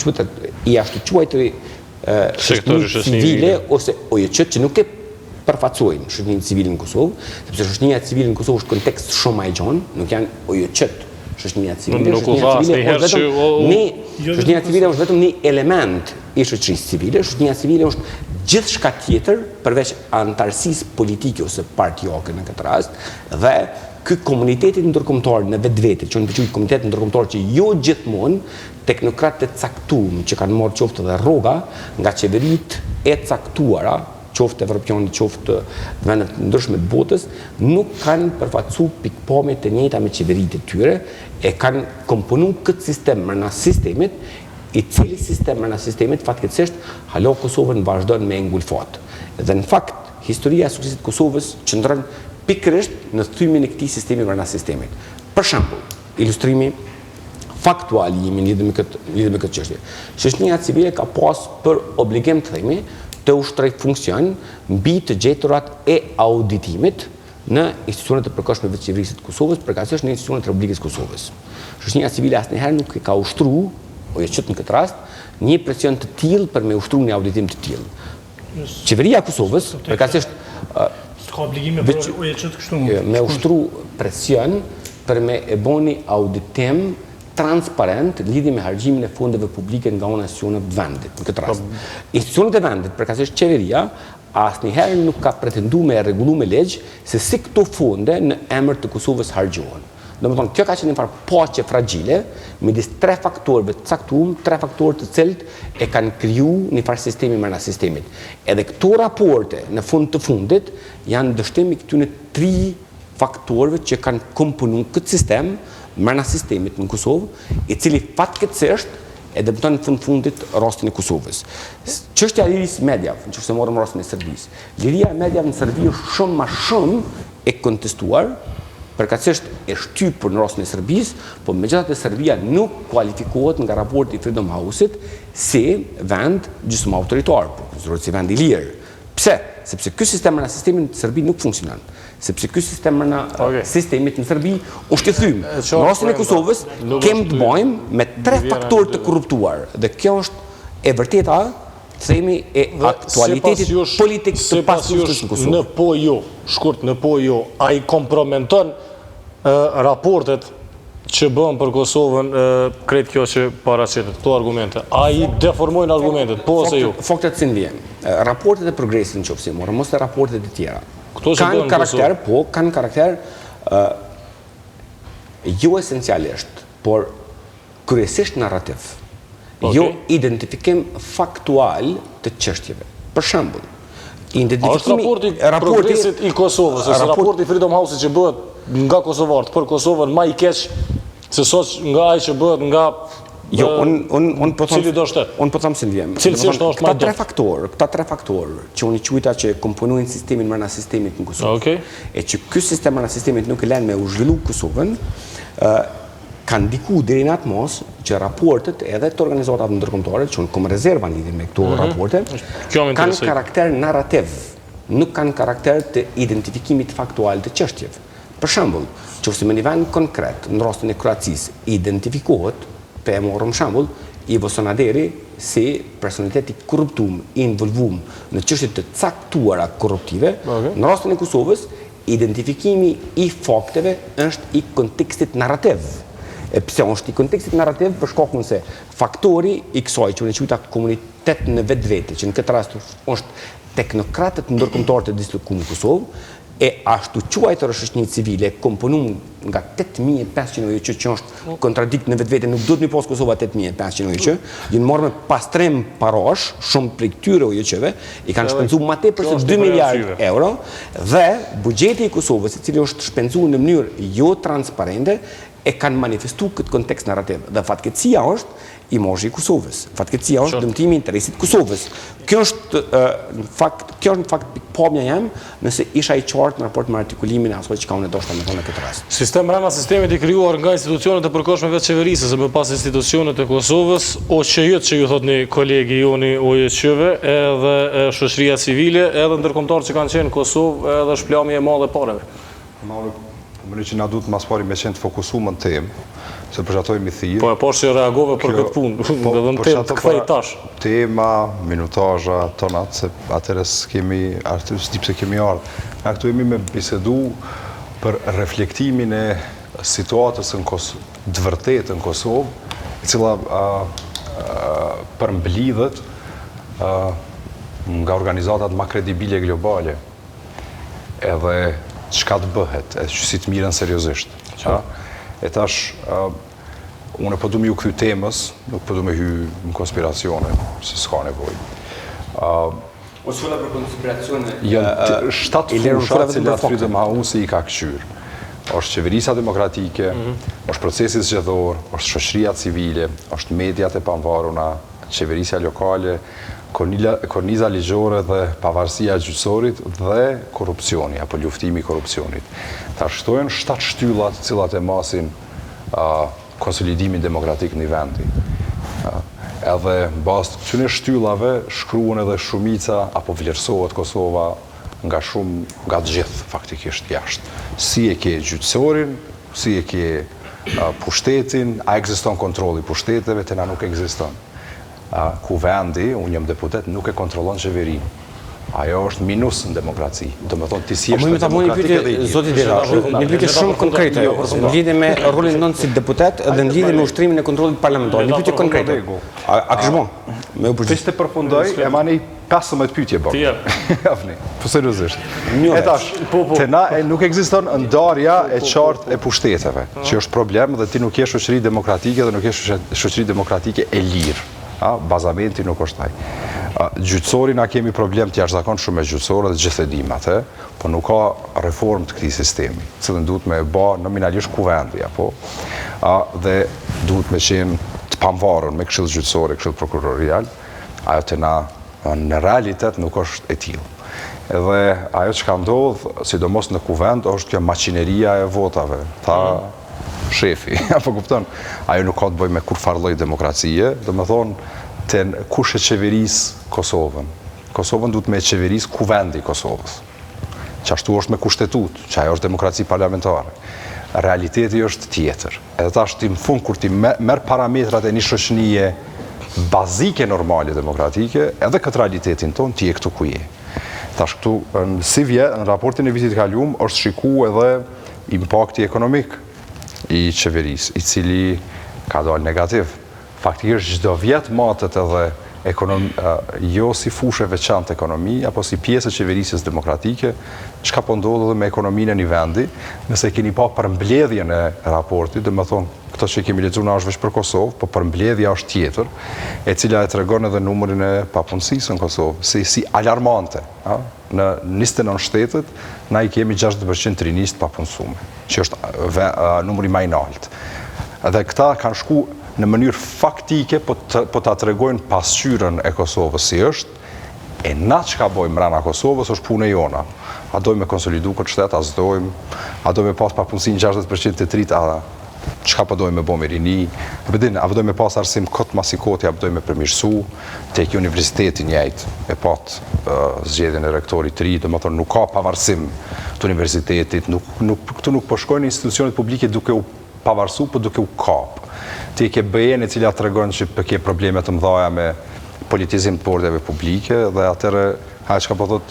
[SPEAKER 4] quajturi shoqërinë civile ose OJQ që nuk e përfaqësojnë shoqërinë civile në Kosovë, sepse shoqëria civile në Kosovë është kontekst shumë më i gjon, nuk janë OJQ-t. Shoqëria civile është vetëm një element i shoqërisë civile. Shoqëria civile është gjithçka tjetër përveç antarësisë politike ose partijake në këtë rast, dhe ky komuniteti ndërkombëtar në vetvete, që unë quaj komunitet ndërkombëtar që jo gjithmonë teknokratë të caktuar që kanë marrë qoftë dhe rroga nga qeveritë e caktuara, qoftë evropiane, qoftë vendet ndryshme të botës, nuk kanë përfaqësuar pikpamjet e njëjta me qeveritë e tyre, e kanë komponuar këtë sistem brenda sistemit, i cili sistem brenda sistemit fatkeqësisht hala Kosovën vazhdon me ngulfat. Dhe në fakt, historia e suksesit të Kosovës qëndron pikërisht në thymin e këtij sistemi brenda sistemit. Për shembull, ilustrimi faktual i lidhur me këtë çështje. Shoqëria civile ka pas për obligim të themi të ushtrojë funksion mbi të gjeturat e auditimit në institucionet të përkohshme të qeverisë të Kosovës, përkatësisht në institucionet e Republikës Kosovës. Shoqëria civile asnjëherë nuk e ka ushtruar, OJQ-t në këtë rast, një presion të tillë për me ushtruar një auditim të tillë. Qeveria e Kosovës, përkatësisht
[SPEAKER 5] ka obligime për OJQ-t kështu.
[SPEAKER 4] Me ushtru presion për me e bëni auditim transparent lidhje me harxhimin e fondeve publike nga ana e institucioneve të vendit në këtë rast. Institucionet e vendit, përkatësisht qeveria, asnjëherë nuk ka pretenduar me rregullu me ligj se si këto fonde në emër të Kosovës harxhohen. Domethënë, kjo ka qenë një farë paqe fragjile midis 3 faktorëve të caktuar, 3 faktorë të cilët e kanë krijuar një farë sistemi brenda sistemit. Edhe këto raporte në fund të fundit janë dështim i këtyre 3 faktorëve që kanë komponuar këtë sistem brenda sistemit në Kosovë, i cili fatkeqësisht e dëmton në fundit rastin e Kosovës. Çështja e lirisë mediave, nëse morëm rastin e Serbisë. Liria e mediave në Serbi është shumë më shumë e kontestuar, përkatësisht e shtypur në rastin e Serbisë, por megjithatë Serbia nuk kualifikohet nga raporti i Freedom House-it si vend gjysmë autoritar, por konsiderohet si vend i lirë. Pse? Sepse ky sistem në sistemin të Serbi nuk funksionon. Sepse ky sistem në sistemit në Serbi është i thymë. Në rastin e Kosovës kemi të bëjmë me 3 faktorë të korruptuar, dhe kjo është e vërteta, themi, e aktualitetit politik të pasustës në Kosovë.
[SPEAKER 1] Në po jo, a i kompromenton raportet që bën për Kosovën kretë kjo që paraqitet, këto argumente? A i deformojnë argumentet, po ose jo?
[SPEAKER 4] Faktet si në vjen. raportet e progresit në qoftë si morë, mos e raportet e tjera. Kanë karakter, jo esencialisht, por kryesisht narrativ. Jo identifikim faktual të çështjeve. Për shembull,
[SPEAKER 1] është raporti progresit i Kosovës, është raporti Freedom House që bëhet nga kosovarët për Kosovën ma i keq se sot nga ai që bëhet nga cili do shtet.
[SPEAKER 4] Unë po them se vjen.
[SPEAKER 1] Cilësisht është më
[SPEAKER 4] këta tre faktorë që unë i quajta që komponojnë sistemin brenda sistemit në Kosovë. E që ky sistem brenda sistemit nuk e lën me u zhvillu Kosovën, kanë ndiku deri në atë mos që raportet edhe të organizatat ndërkombëtare, që unë kam rezerva në lidhje me këto raporte, kanë karakter narrativ, nuk kanë karakter të identifikimit faktual të çështjeve. Për shembull, nëse në nivel konkret, në rastin e Kroacisë, identifikohet, pe e morëm shembull, Ivo Sanaderi si personalitet i korruptum, i involvum në çështje të caktuara korruptive, në rastin e Kosovës, identifikimi i fakteve është i kontekstit narrativ. Pse është i kontekstit narrativ për shkakun se faktori i kësaj që unë quajta komunitet në vetvete, që në këtë rast është teknokratët ndërkombëtar të dislokuar në Kosovë, e ashtu quajtur shoqëni civile komponuar nga 8500 OJQ që është kontradikt në vetvete, nuk duhet mi pas Kosova 8500 OJQ, jenë marrë me pastrem parash, shumë prej këtyre OJQ-ve, i kanë shpenzuar më tepër se 2 miliardë euro, dhe buxheti i Kosovës, i cili është shpenzuar në mënyrë jo transparente, e kanë manifestu këtë kontekst narrativ. Dhe fatkeqësia është imazhi i Kosovës. Fatkeqësia është dëmtimi i interesit Kosovës. Kjo është në fakt pikpamja jam nëse isha i qartë në raport me artikulimin e asaj që ka unë ndoshta më vonë në këtë rast.
[SPEAKER 1] Sistem brenda sistemit i krijuar nga institucionet e përkohshme vetë qeverisë, se më pas institucionet e Kosovës, OQJ që ju thotni kolegi joni OJQ-ve, edhe shoqëria civile, edhe ndërkombëtar që kanë qenë në Kosovë, edhe shplamje e madhe pareve.
[SPEAKER 3] Më që na duhet mas pari me qenë të fokusuar në temë, se përshtatoj mi thirë.
[SPEAKER 1] Po e poshtë që reagove për këtë punë, dhe në temë të këthej tash.
[SPEAKER 3] Tema, minutazha, tonat, se atërës kemi, se kemi ardhë. Na këtu jemi me bisedu për reflektimin e situatës të vërtetë në Kosovë, e cila përmblidhet nga organizatat ma kredibile globale, edhe çka të bëhet, e që si të miren seriozisht. E tash, unë po du me ju kthy temës, nuk po du me hy në konspiracione, se s'ka nevoj.
[SPEAKER 4] O s'fola për konspiracione?
[SPEAKER 3] Janë 7 fushat cilat Freedom House i ka këshyrë. është qeverisa demokratike, është procesi zgjedhor, është shoqëria civile, është mediat e pavarura, qeverisja lokale, korniza ligjore dhe pavarësia e gjyqësorit dhe korrupsioni apo luftimi i korrupsionit. Ta shtojnë 7 shtyllat të cilat e masin konsolidimin demokratik në vendi. Edhe bazë të këtyre shtyllave shkruan edhe shumica apo vlerësohet Kosova nga të gjithë faktikisht jashtë. Si e ke gjyqësorin, si e ke pushtetin, a ekziston kontrolli pushteteve, të na nuk ekziston. Ku vendi, unë jam deputet, nuk e kontrollon qeverinë. Ajo është minus në demokraci. Do me thonë, ti si është demokratike dhe i gjithë.
[SPEAKER 4] Zotit Dera, një pyetje shumë konkrete, në lidhje me rolin nëndë si deputet dhe në lidhje me ushtrimin e kontrollit parlamentar. Një pyetje konkrete. A këshmo?
[SPEAKER 3] Fish të përfundoj, e mani 15 pyetje bërë. Afni, po seriozisht. E tash, të na nuk ekziston ndarja e qartë e pushteteve, që është problem dhe ti nuk je shoqëri demokratike dhe nuk je shoqëri demokratike e lirë. Bazamenti nuk është taj. Gjyqësori na kemi problem të jashtëzakonshëm shumë me gjyqësorë dhe gjithë e dim atë, po nuk ka reform të këtij sistemi, cilën duhet me bë nominalisht kuvendi apo dhe duhet me qenë të pavarur me këshill gjyqësor, këshill prokurorial, ajo të na në realitet nuk është e tillë. Edhe ajo që ka ndodh, sidomos në kuvend, është kjo maqineria e votave. Tha shefi, apo kupton, ajo nuk ka të bëjë me kur farë lloj demokracie, do me thonë, kush e qeveris Kosovën. Kosovën duhet me qeveris kuvendi Kosovës. Që ashtu është me kushtetut, që ajo është demokraci parlamentare. Realiteti është tjetër. Edhe ta është ti më fund, kur ti merë parametrat e një shoqënie bazike normale demokratike, edhe këtë realitetin tonë, ti e këtu ku je. Ta është këtu, në raportin e vitit kaluam, është shiku edhe impakti ekonomik i qeveris, i cili ka dalë negativ. Faktikisht çdo vjet matet edhe jo si fushë e veçantë ekonomi, apo si pjesë e qeverisjes demokratike, çka po ndodh edhe me ekonominë e një vendi, nëse keni pa përmbledhjen e raportit, dhe më thonë, këto që kemi lexuar na është veç për Kosovë, po përmbledhja është tjetër, e cila e tregon edhe numrin e papunësisë në Kosovë, si alarmante. Në 29 shtetet, na i kemi 60% rinisë të papunësuar, që është numri më i lartë. Dhe këta kanë shku në mënyrë faktike, po ta tregojnë pasqyrën e Kosovës si është, e na çka bojmë mbrana Kosovës është punë jona. A dojmë me konsolidu këtë shtet, a s'dojmë, a dojmë pas papunësinë 60% të trit, a çka po dojmë me bo me rini, a po dojmë me pas arsim këtë masikoti, a po dojmë me përmirësu, tek universiteti njëjt, e pat zgjedhjen e rektorit të ri, do të thonë nuk ka pavarësim të universitetit, këtu nuk po shkojnë institucionet publike duke u pavarësu, po duke u kap. Ti ke BE-n e cila tregon që ke probleme të mëdha me politizim të bordeve publike, dhe atëre, çka po thot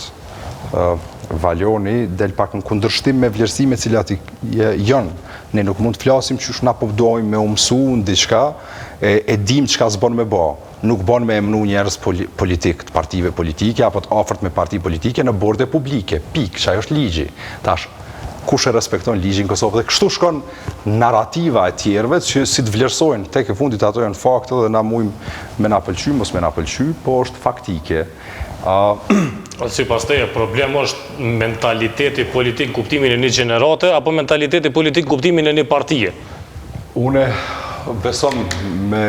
[SPEAKER 3] Valjoni, del pak në kundërshtim me vlerësime cilat janë. Ne nuk mund të flasim që na po dojmë me umësu në diçka, e dim çka s'bën me bë. Nuk bën me emnu njerëz politik, të partive politike, apo të afërt me parti politike në borde publike. Pikë, që ajo është ligji. Tash, kush e respekton ligjin në Kosovë? Dhe kështu shkon narrativa e tjerëve që si të vlerësojnë, tek e fundit ato janë fakte dhe na mujmë me na pëlqy, mos me na pëlqy, po është faktike.
[SPEAKER 1] Sipas teje, problemi është mentaliteti politik kuptimin e një gjenerate, apo mentaliteti politik kuptimin e një partije?
[SPEAKER 3] Une besom me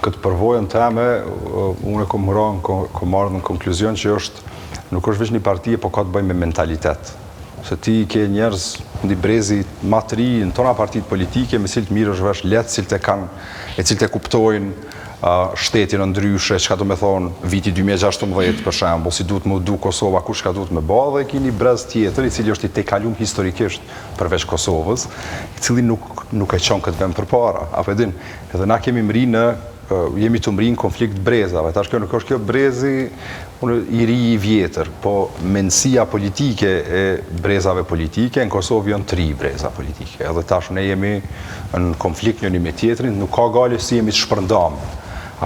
[SPEAKER 3] këtë përvojën teme, une kom marrë në konkluzion që nuk është veç një partije, po ka të bëjmë me mentalitet. Se ti ke njerëz në brezi ma të ri në tona partit politike, me cilët mirë është vesh letë, cilët e kuptojnë shtetin ndryshe, që ka do me thonë viti 2016 për shembull, si duhet më du Kosova, kush ka duhet me ba, dhe kini brez tjetër, i cili është i tekalum historikisht përveç Kosovës, i cili nuk e qonë këtë vend për para. Apo edhin, edhe na kemi jemi të mri në konflikt brezave. Tash kjo nuk është kjo brezi i ri i vjetër, po mendësia politike e brezave politike, në Kosovë janë 3 breza politike. Edhe tash ne jemi në konflikt njëri me tjetrin, nuk ka gale si jemi të shpërndam,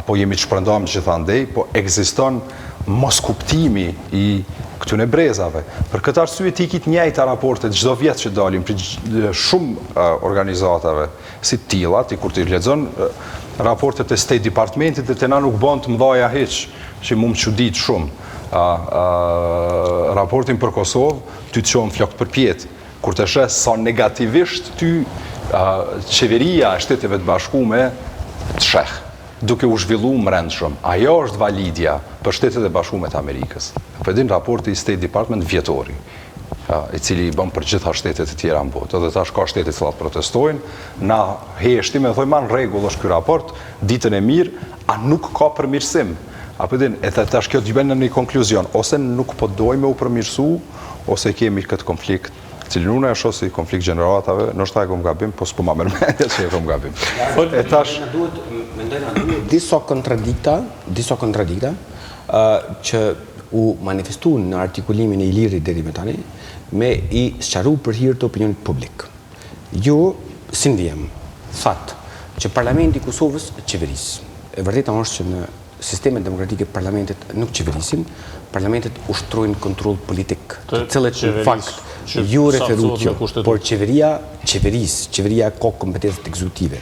[SPEAKER 3] apo jemi të shpërndam gjithandej, po ekziston mos kuptimi i këtyne brezave. Për këtë arsye ti kit njëjta raportet çdo vjet që dalin për shumë organizatave si tilla, ti kur ti lexon raportet e State Departmentit dhe të na nuk bën të mëdhaja hiç, që mu më çudit shumë. Raportin për Kosovë, ty të qonë flokët për pjetë. Kur të shes sa negativisht ty qeveria e Shteteve të Bashkuara të sheh, duke u zhvillu më rëndshëm. Ajo është validja për Shtetet e Bashkuara të Amerikës. Për din raporti i State Department vjetori, i cili i bën për gjitha shtetet e tjera në botë. Edhe tash ka shtete cilat protestojnë, na heshtim e thojmë në rregull është ky raport, ditën e mirë, a nuk ka përmirësim. Apo din, e tash kjo të bën në një konkluzion, ose nuk po dojmë u përmirësu, ose kemi këtë konflikt, cilin unë e shoh si konflikt gjeneratave, ndoshta e kam gabim, po s'po ma merr mendja se e kam gabim. E tash
[SPEAKER 4] mendoj na duhet disa kontradikta që u manifestu në artikulimin e Ilirit deri më tani, me i sqaru për hir të opinionit publik. Ju, si ndjem, thatë që Parlamenti i Kosovës qeveris. E vërteta është që në sistemet demokratike parlamentet nuk qeverisin, parlamentet ushtrojnë kontroll politik, të cilët në fakt ju referu kjo, por qeveria ka kompetencët ekzekutive.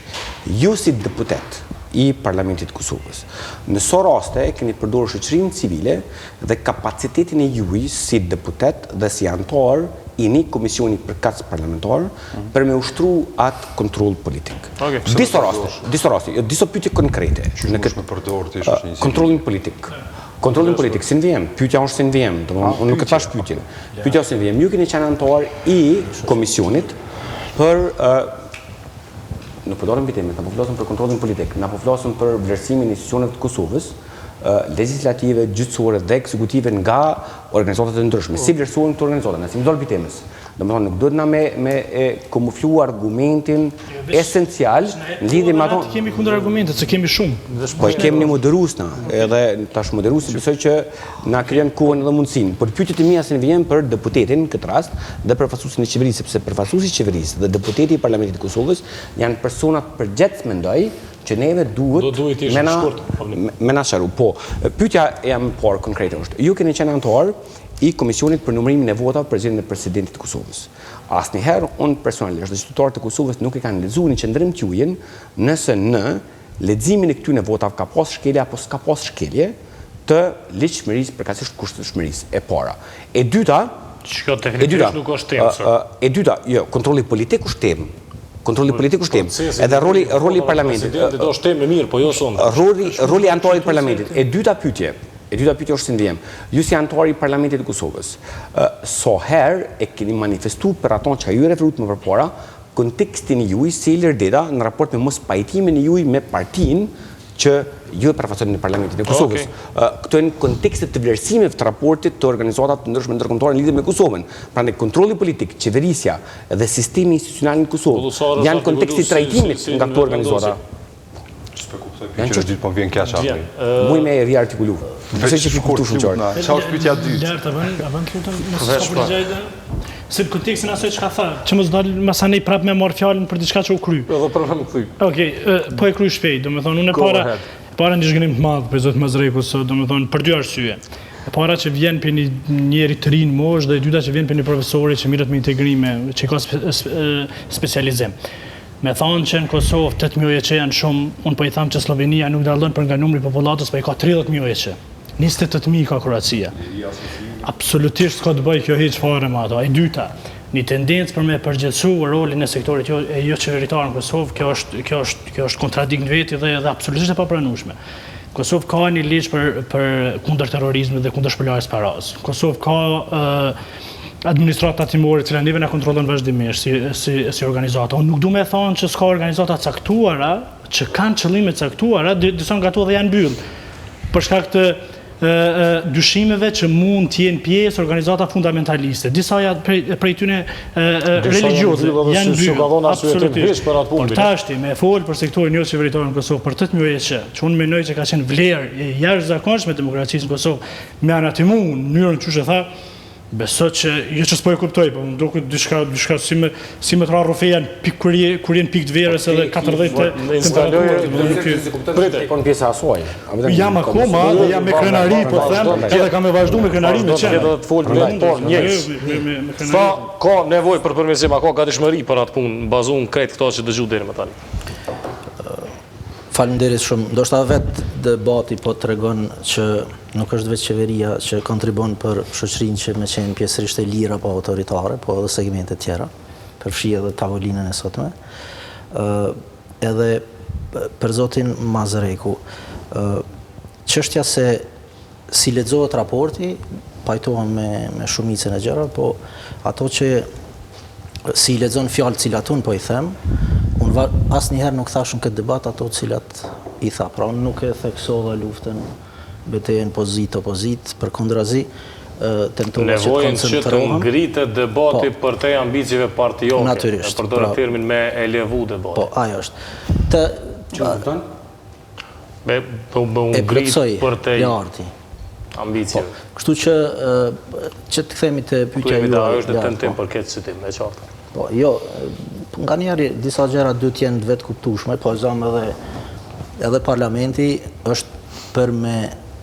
[SPEAKER 4] Ju si deputet i Parlamentit Kosovës, në so raste keni përdorur shoqërinë civile dhe kapacitetin e juaj si deputet dhe si antar i një komisioni përkatës parlamentar për me ushtru atë kontroll politik. Disa raste, disa pyetje konkrete. Kontrollin politik. Kontrollin politik, si në VM, pyetja është si në VM, unë nuk e thash pyetjen. Pyetja është si në VM, ju keni qenë antar i komisionit për nuk po dorëm bitemet, na po flasim për kontrollin politik, na po flasim për vlerësimin e institucioneve të Kosovës, legislative, gjyqësore dhe ekzekutive nga organizatat e ndryshme. Si vlerësohen këto organizata, na si më dol bitemes. Domethënë nuk duhet na me kamuflu argumentin esencial në lidhje me ato.
[SPEAKER 5] Ne kemi kundër argumentet, se kemi shumë.
[SPEAKER 4] Po kemi një moderues na, edhe tash moderuesi besoj që na krijon kohën dhe mundësinë. Por pyetjet e mia se vjen për deputetin në këtë rast dhe përfaqësuesin e qeverisë, sepse përfaqësuesi i qeverisë dhe deputeti i Parlamentit të Kosovës janë persona të përgjithshëm mendoj që neve duhet me na sharu. Po, pyetja jam parë konkrete është. Ju keni qenë antar i Komisionit për numërimin e votave për zgjedhjen e presidentit të Kosovës. Asnjëherë unë personalisht dhe qytetarët e Kosovës nuk e kanë lexuar në qendrim tuaj nëse në leximin e këtyre votave ka pas shkelje apo s'ka pas shkelje të ligjshmërisë përkatësisht kushtetshmërisë e para. E dyta,
[SPEAKER 1] çka teknikisht nuk është temë.
[SPEAKER 4] E dyta, jo, kontrolli politik është temë. Kontrolli politik është temë. Edhe roli i parlamentit.
[SPEAKER 1] Presidenti do është temë mirë, po jo son.
[SPEAKER 4] Roli i antarit të parlamentit. E dyta pyetje është si ndjem. Ju si antari i parlamentit të Kosovës, so herë e keni manifestuar për ato që ju referuat më përpara, kontekstin juaj si Ilderdeta në raport me mos pajtimin e juaj me partinë që ju e përfaqësoni në Parlamentin e Kosovës. Këto janë kontekstet të vlerësimeve të raportit të organizatave të ndryshme ndërkombëtare në lidhje me Kosovën. Prandaj kontrolli politik, qeverisja dhe sistemi institucional në Kosovë janë konteksti i trajtimit nga këto organizata.
[SPEAKER 3] Janë që ditë po vjen keq aty.
[SPEAKER 4] Muj me riartikulu. Nëse që fikut fuqar.
[SPEAKER 3] Çfarë është pyetja e dytë?
[SPEAKER 5] Lart avën lutem se në kontekstin asaj çka tha, që mos dal masanej prap me marr fjalën për diçka që u kry.
[SPEAKER 1] Edhe problem kthy.
[SPEAKER 5] Okej, po e kryj shpejt, domethënë unë para një zhgënim të madh për zot Mazreku, domethënë për dy arsye. E para që vjen për një njeri të rinë mosh dhe e dyta që vjen për një profesori që mirët me integrime, që ka specializim. Me thonë që në Kosovë 8.000 që janë shumë, unë po i thamë që Slovenia nuk dallon për nga numri popullatës, po i ka 30.000 që. 28.000 ka Kroacia. Absolutisht s'ka të bëj kjo hiç fare me ato. E dyta, një tendencë për me përgjithësu rolin e sektorit jo qeveritar në Kosovë, kjo është kontradikt në veti dhe absolutisht e papranueshme. Kosovë ka një ligj për kundër terrorizmit dhe kundër shpërlarjes paras. Kosovë ka administrata timore, cila neve na kontrollon vazhdimisht si organizata. Unë nuk du me thonë që s'ka organizata caktuara, që kanë qëllime caktuara, disa nga ato dhe janë mbyllë. Për shkak të dyshimeve që mund t'jenë pjesë organizata fundamentaliste. Disa prej tyne religjioze janë mbyllë. Absolutisht. Por tashti, me folë për sektorin jo qeveritar në Kosovë, për 8.000 që unë menoj që ka qenë vlerë jashtëzakonshme demokracisë në Kosovë, me anatimu në mënyrën që tha, beso që, jo që s'po e kuptoj, po më duket diçka si me të rarë rofeja kur jenë pikë të verës edhe 40 temperaturë.
[SPEAKER 4] Po në pjesa asoj.
[SPEAKER 5] Jam akoma, dhe jam me krenari, po them, edhe ka me vazhdu me krenari me qenë.
[SPEAKER 1] Edhe të folë por njës. Sa ka nevoj për përmirësim, a ka gatishmëri për atë punë, bazon krejt këto që dëgju deri më tani.
[SPEAKER 2] Faleminderit shumë. Ndoshta vetë debati po tregon që nuk është vetë qeveria që kontribon për shoqërinë që me qenë pjesërisht e lirë apo autoritare, po edhe segmente tjera, përfshi edhe tavolinën e sotme. Edhe për zotin Mazreku, çështja se si lexohet raporti, pajtohem me shumicën e gjëra, po ato që si lexon fjalë cilat unë po i them, unë asnjëherë nuk thashun këtë debat ato cilat i tha. Pra unë nuk e theksova luftën betejën pozit-opozit, përkundrazi tentova që të koncentrohem.
[SPEAKER 1] Nevojën që të ngritet debati për te ambicieve partijoke.
[SPEAKER 2] Natyrisht.
[SPEAKER 1] E përdojnë termin me elevu debati.
[SPEAKER 2] Po, ajo është.
[SPEAKER 4] Që më tonë?
[SPEAKER 1] Me ngrit për te ambicieve.
[SPEAKER 2] Kështu që të kthemi të pyetja juaj.
[SPEAKER 1] Ajo është dhe tentim për këtë citim, e qartë.
[SPEAKER 2] Po, jo, nga njerë disa gjëra duhet jenë vetë kuptueshme, po zamë edhe parlamenti është për me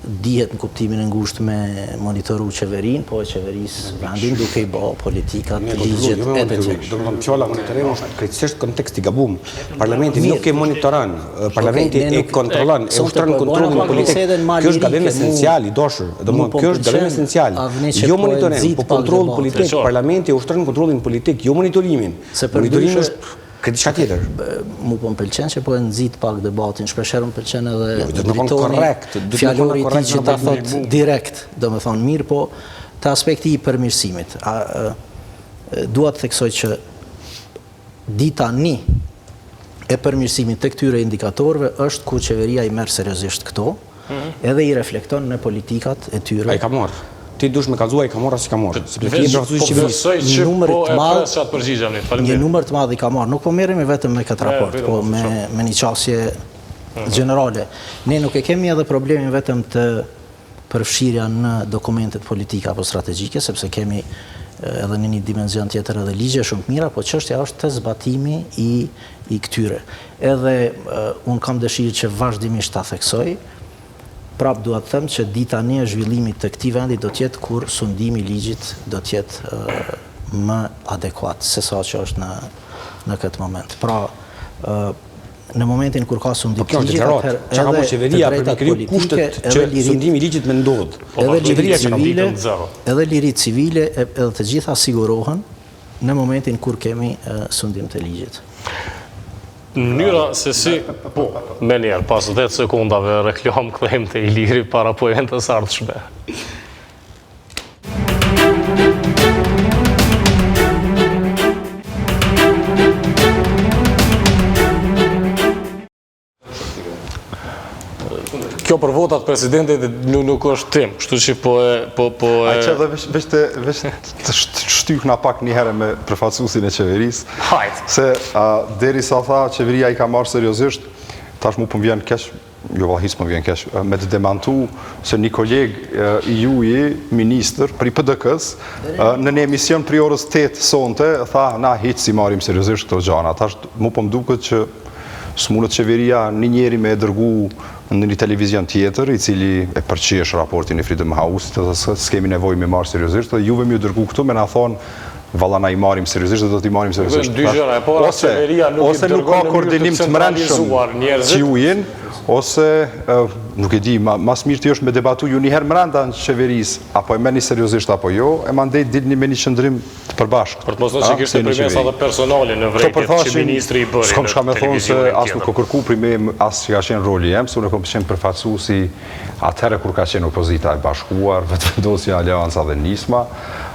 [SPEAKER 2] dihet në kuptimin e ngushtë me monitoru qeverin, po e qeverisë vendin duke i bë politikat, ligjet e të tjerë.
[SPEAKER 4] Do të thonë fjala monitorim është krejtësisht konteksti gabum. Parlamenti nuk e monitoron, parlamenti e kontrollon, e ushtron kontrollin politik. Kjo është gabim esencial i dashur. Domthonë kjo është gabim esencial. Jo monitorim, po kontroll politik. Parlamenti e ushtron kontrollin politik, jo monitorimin. Monitorimi është këtë diçka tjetër.
[SPEAKER 2] Mu po më pëlqen që po e nxit pak debatin, shpeshherë më pëlqen edhe fjalori i tij që ta thot direkt, domethënë mirë, po te aspekti i përmirësimit. Dua të theksoj që dita 1 e përmirësimit të këtyre indikatorëve është kur qeveria i merr seriozisht këto, edhe i reflekton në politikat e tyre.
[SPEAKER 4] Ai ka marrë. Ti dush me kalzuar i ka marrë as i ka marrë.
[SPEAKER 2] Një numër të madh i ka marrë. Nuk po merremi vetëm me këtë raport, po me një qasje gjenerale. Ne nuk e kemi edhe problemin vetëm të përfshirja në dokumentet politike apo strategjike, sepse kemi edhe në një dimenzion tjetër edhe ligje shumë të mira, po çështja është të zbatimi i këtyre. Edhe unë kam dëshirë që vazhdimisht ta theksoj, prap dua të them që dita e zhvillimit të këtij vendi do të jetë kur sundimi i ligjit do të jetë më adekuat se sa që është në këtë moment. Pra, në momentin kur ka sundim i ligjit, atëherë
[SPEAKER 4] edhe qeveria për të kriju kushtet që sundimi i ligjit më ndodh.
[SPEAKER 2] Edhe lirit civile edhe të gjitha sigurohen në momentin kur kemi sundim të ligjit.
[SPEAKER 1] Mënyra se si, po, me njerë, pas 10 sekundave reklam këthejmë të Iliri para po eventës ardhshme. Kjo për votat presidentit nuk është tim, kështu që po e...
[SPEAKER 3] A që dhe veç të shtyk nga pak një herë me përfaqësuesin e qeverisë.
[SPEAKER 1] Hajt.
[SPEAKER 3] Se deri sa tha qeveria i ka marrë seriozisht, tash mu vjen keq, jo vallahis më vjen keq, me të demantu se një koleg i juji, ministër, për i PDK-s, në një emision për orës 8 sonte, tha, na hiç si marrim seriozisht këto gjana. Tash mu duket që s'munët qeveria një njeri me e dërgu në një televizion tjetër, i cili e përqesh raportin e Freedom House, dhe s'kemi nevojë me marrë seriozisht, dhe juve mi u dërgu këtu me na thonë, valla na i marim seriozisht dhe do t'i marim seriozisht.
[SPEAKER 1] Dy gjëra, e para qeveria nuk i dërgon në mënyrë të personalizuar njerëzit.
[SPEAKER 3] Që ju jenë, ose, nuk e di, mas mirë të është me debatu ju njëherë mranda në qeverisë, apo e meni seriozisht apo jo, e mandej dilni me një qëndrim të përbashkët.
[SPEAKER 1] Për të mos që kishte primesa dhe personale në vrejtjet që ministri i bëri
[SPEAKER 3] s'kom shka me thonë se as nuk o kërku primim as që ka qenë roli jem, se unë kom qenë përfaqësuesi atëherë kur ka qenë opozita e bashkuar, vetëvendosja Aleanca dhe Nisma,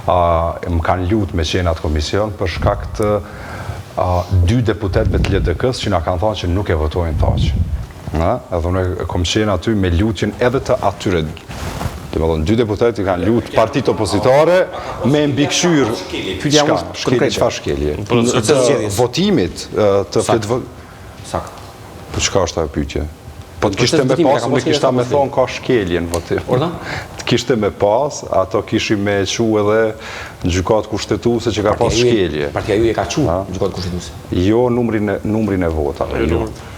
[SPEAKER 3] më kanë lutë me qenë atë komision për shkak të 2 deputetëve të LDK-s që na kanë thonë që nuk e votojnë taqë. Edhe unë kom qenë aty me lutjen edhe të atyre. Dhe më thonë, 2 deputetë i kanë lutë partit opozitare me mbikëqyr çfarë shkelje? Votimit të
[SPEAKER 4] Sakt.
[SPEAKER 3] Po çka është ajo pyetje? Po të kishte me pas, me kishta me thonë ka shkelje në votim. Të kishte me pas, ato kishim me qu edhe në gjykatë kushtetuese që ka pas shkelje.
[SPEAKER 4] Partia ju e ka qu në gjykatë kushtetuese?
[SPEAKER 3] Jo numrin e votave.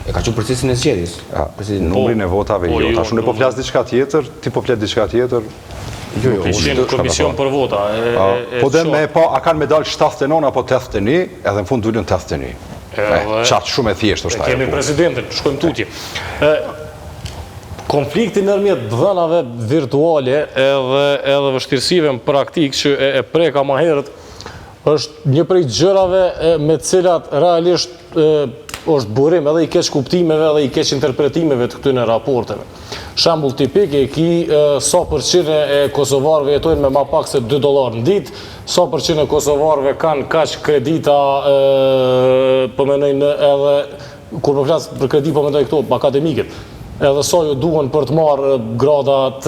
[SPEAKER 4] E ka qu procesin e zgjedhjes?
[SPEAKER 3] Numrin e votave jo. Tash unë po flas diçka tjetër, ti po flet diçka tjetër.
[SPEAKER 1] Jo, ishin komision për vota.
[SPEAKER 3] Po dhe me pa, a kanë me dalë 79 apo 81, edhe në fund dullin 81. Qatë shumë e thjeshtë është ajo.
[SPEAKER 1] Kemi presidentin, shkojmë tutje. Konflikti nërmjet dhënave virtuale edhe vështirësive në praktik që e preka ma herët është një prej gjërave me cilat realisht është burim edhe i keq kuptimeve edhe i keq interpretimeve të këtyne raporteve. Shembull tipik e ki sa përqinë e kosovarëve jetojnë me ma pak se $2 në ditë, sa përqinë e kosovarëve kanë kaq kredita, përmenojnë edhe, kur më flasë për kredi përmenojnë këto akademikët, edhe sa ju duhen për të marrë gradat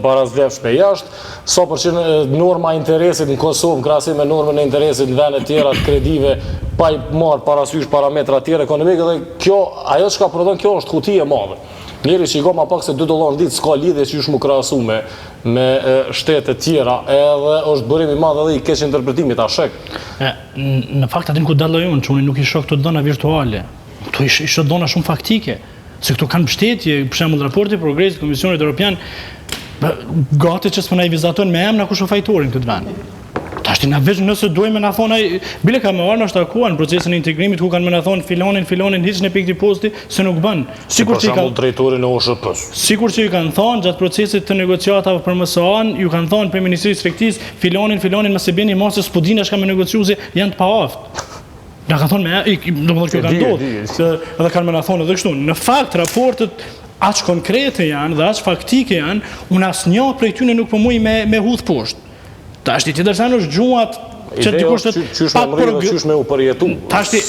[SPEAKER 1] barazlefshme jashtë, sa përqinë norma interesit në Kosovë, në krahasim me normën e interesit në vende tjera të kredive, pa i marrë parasysh parametra tjera ekonomike, dhe kjo, ajo që ka prodhon kjo është kuti e madhe. Njeri që i ka ma pak se $2 në ditë, s'ka lidhje që ju shmu krahasu me shtetet tjera, edhe është bërim i madhe edhe i keq interpretimit, a shek.
[SPEAKER 5] Në fakt atin ku dalloj unë, që unë nuk i shoh këto dhëna virtuale, këto i shoh dhëna shumë faktike, se këto kanë mbështetje, për shembull raporti progresit Komisionit Evropian, gati që s'po na i vizaton me emra kush o fajtorin këtë vend. Tashti na veç nëse duajmë na thonë, bile ka më marrë në shtakuar në procesin e integrimit ku kanë më na thonë filonin hiç në pikë posti se nuk bën.
[SPEAKER 1] Sikur që i kanë drejtorin e OSHP-s.
[SPEAKER 5] Sikur që i kanë thonë gjatë procesit të negociatave për MSA-n, ju kanë thonë për Ministrisë Tregtisë filonin mos e bëni mos se s'po dinë as ka me negociuese janë të paaft. Na kanë thonë domethënë që kanë ndodhur, se edhe kanë më na thonë edhe kështu. Në fakt raportet aq konkrete janë dhe aq faktike janë, unë asnjë prej tyre nuk po muj me hudh poshtë. Tashti që dërsa në është gjuat që dikush të pak
[SPEAKER 1] qysh me u përjetu.
[SPEAKER 5] Tashti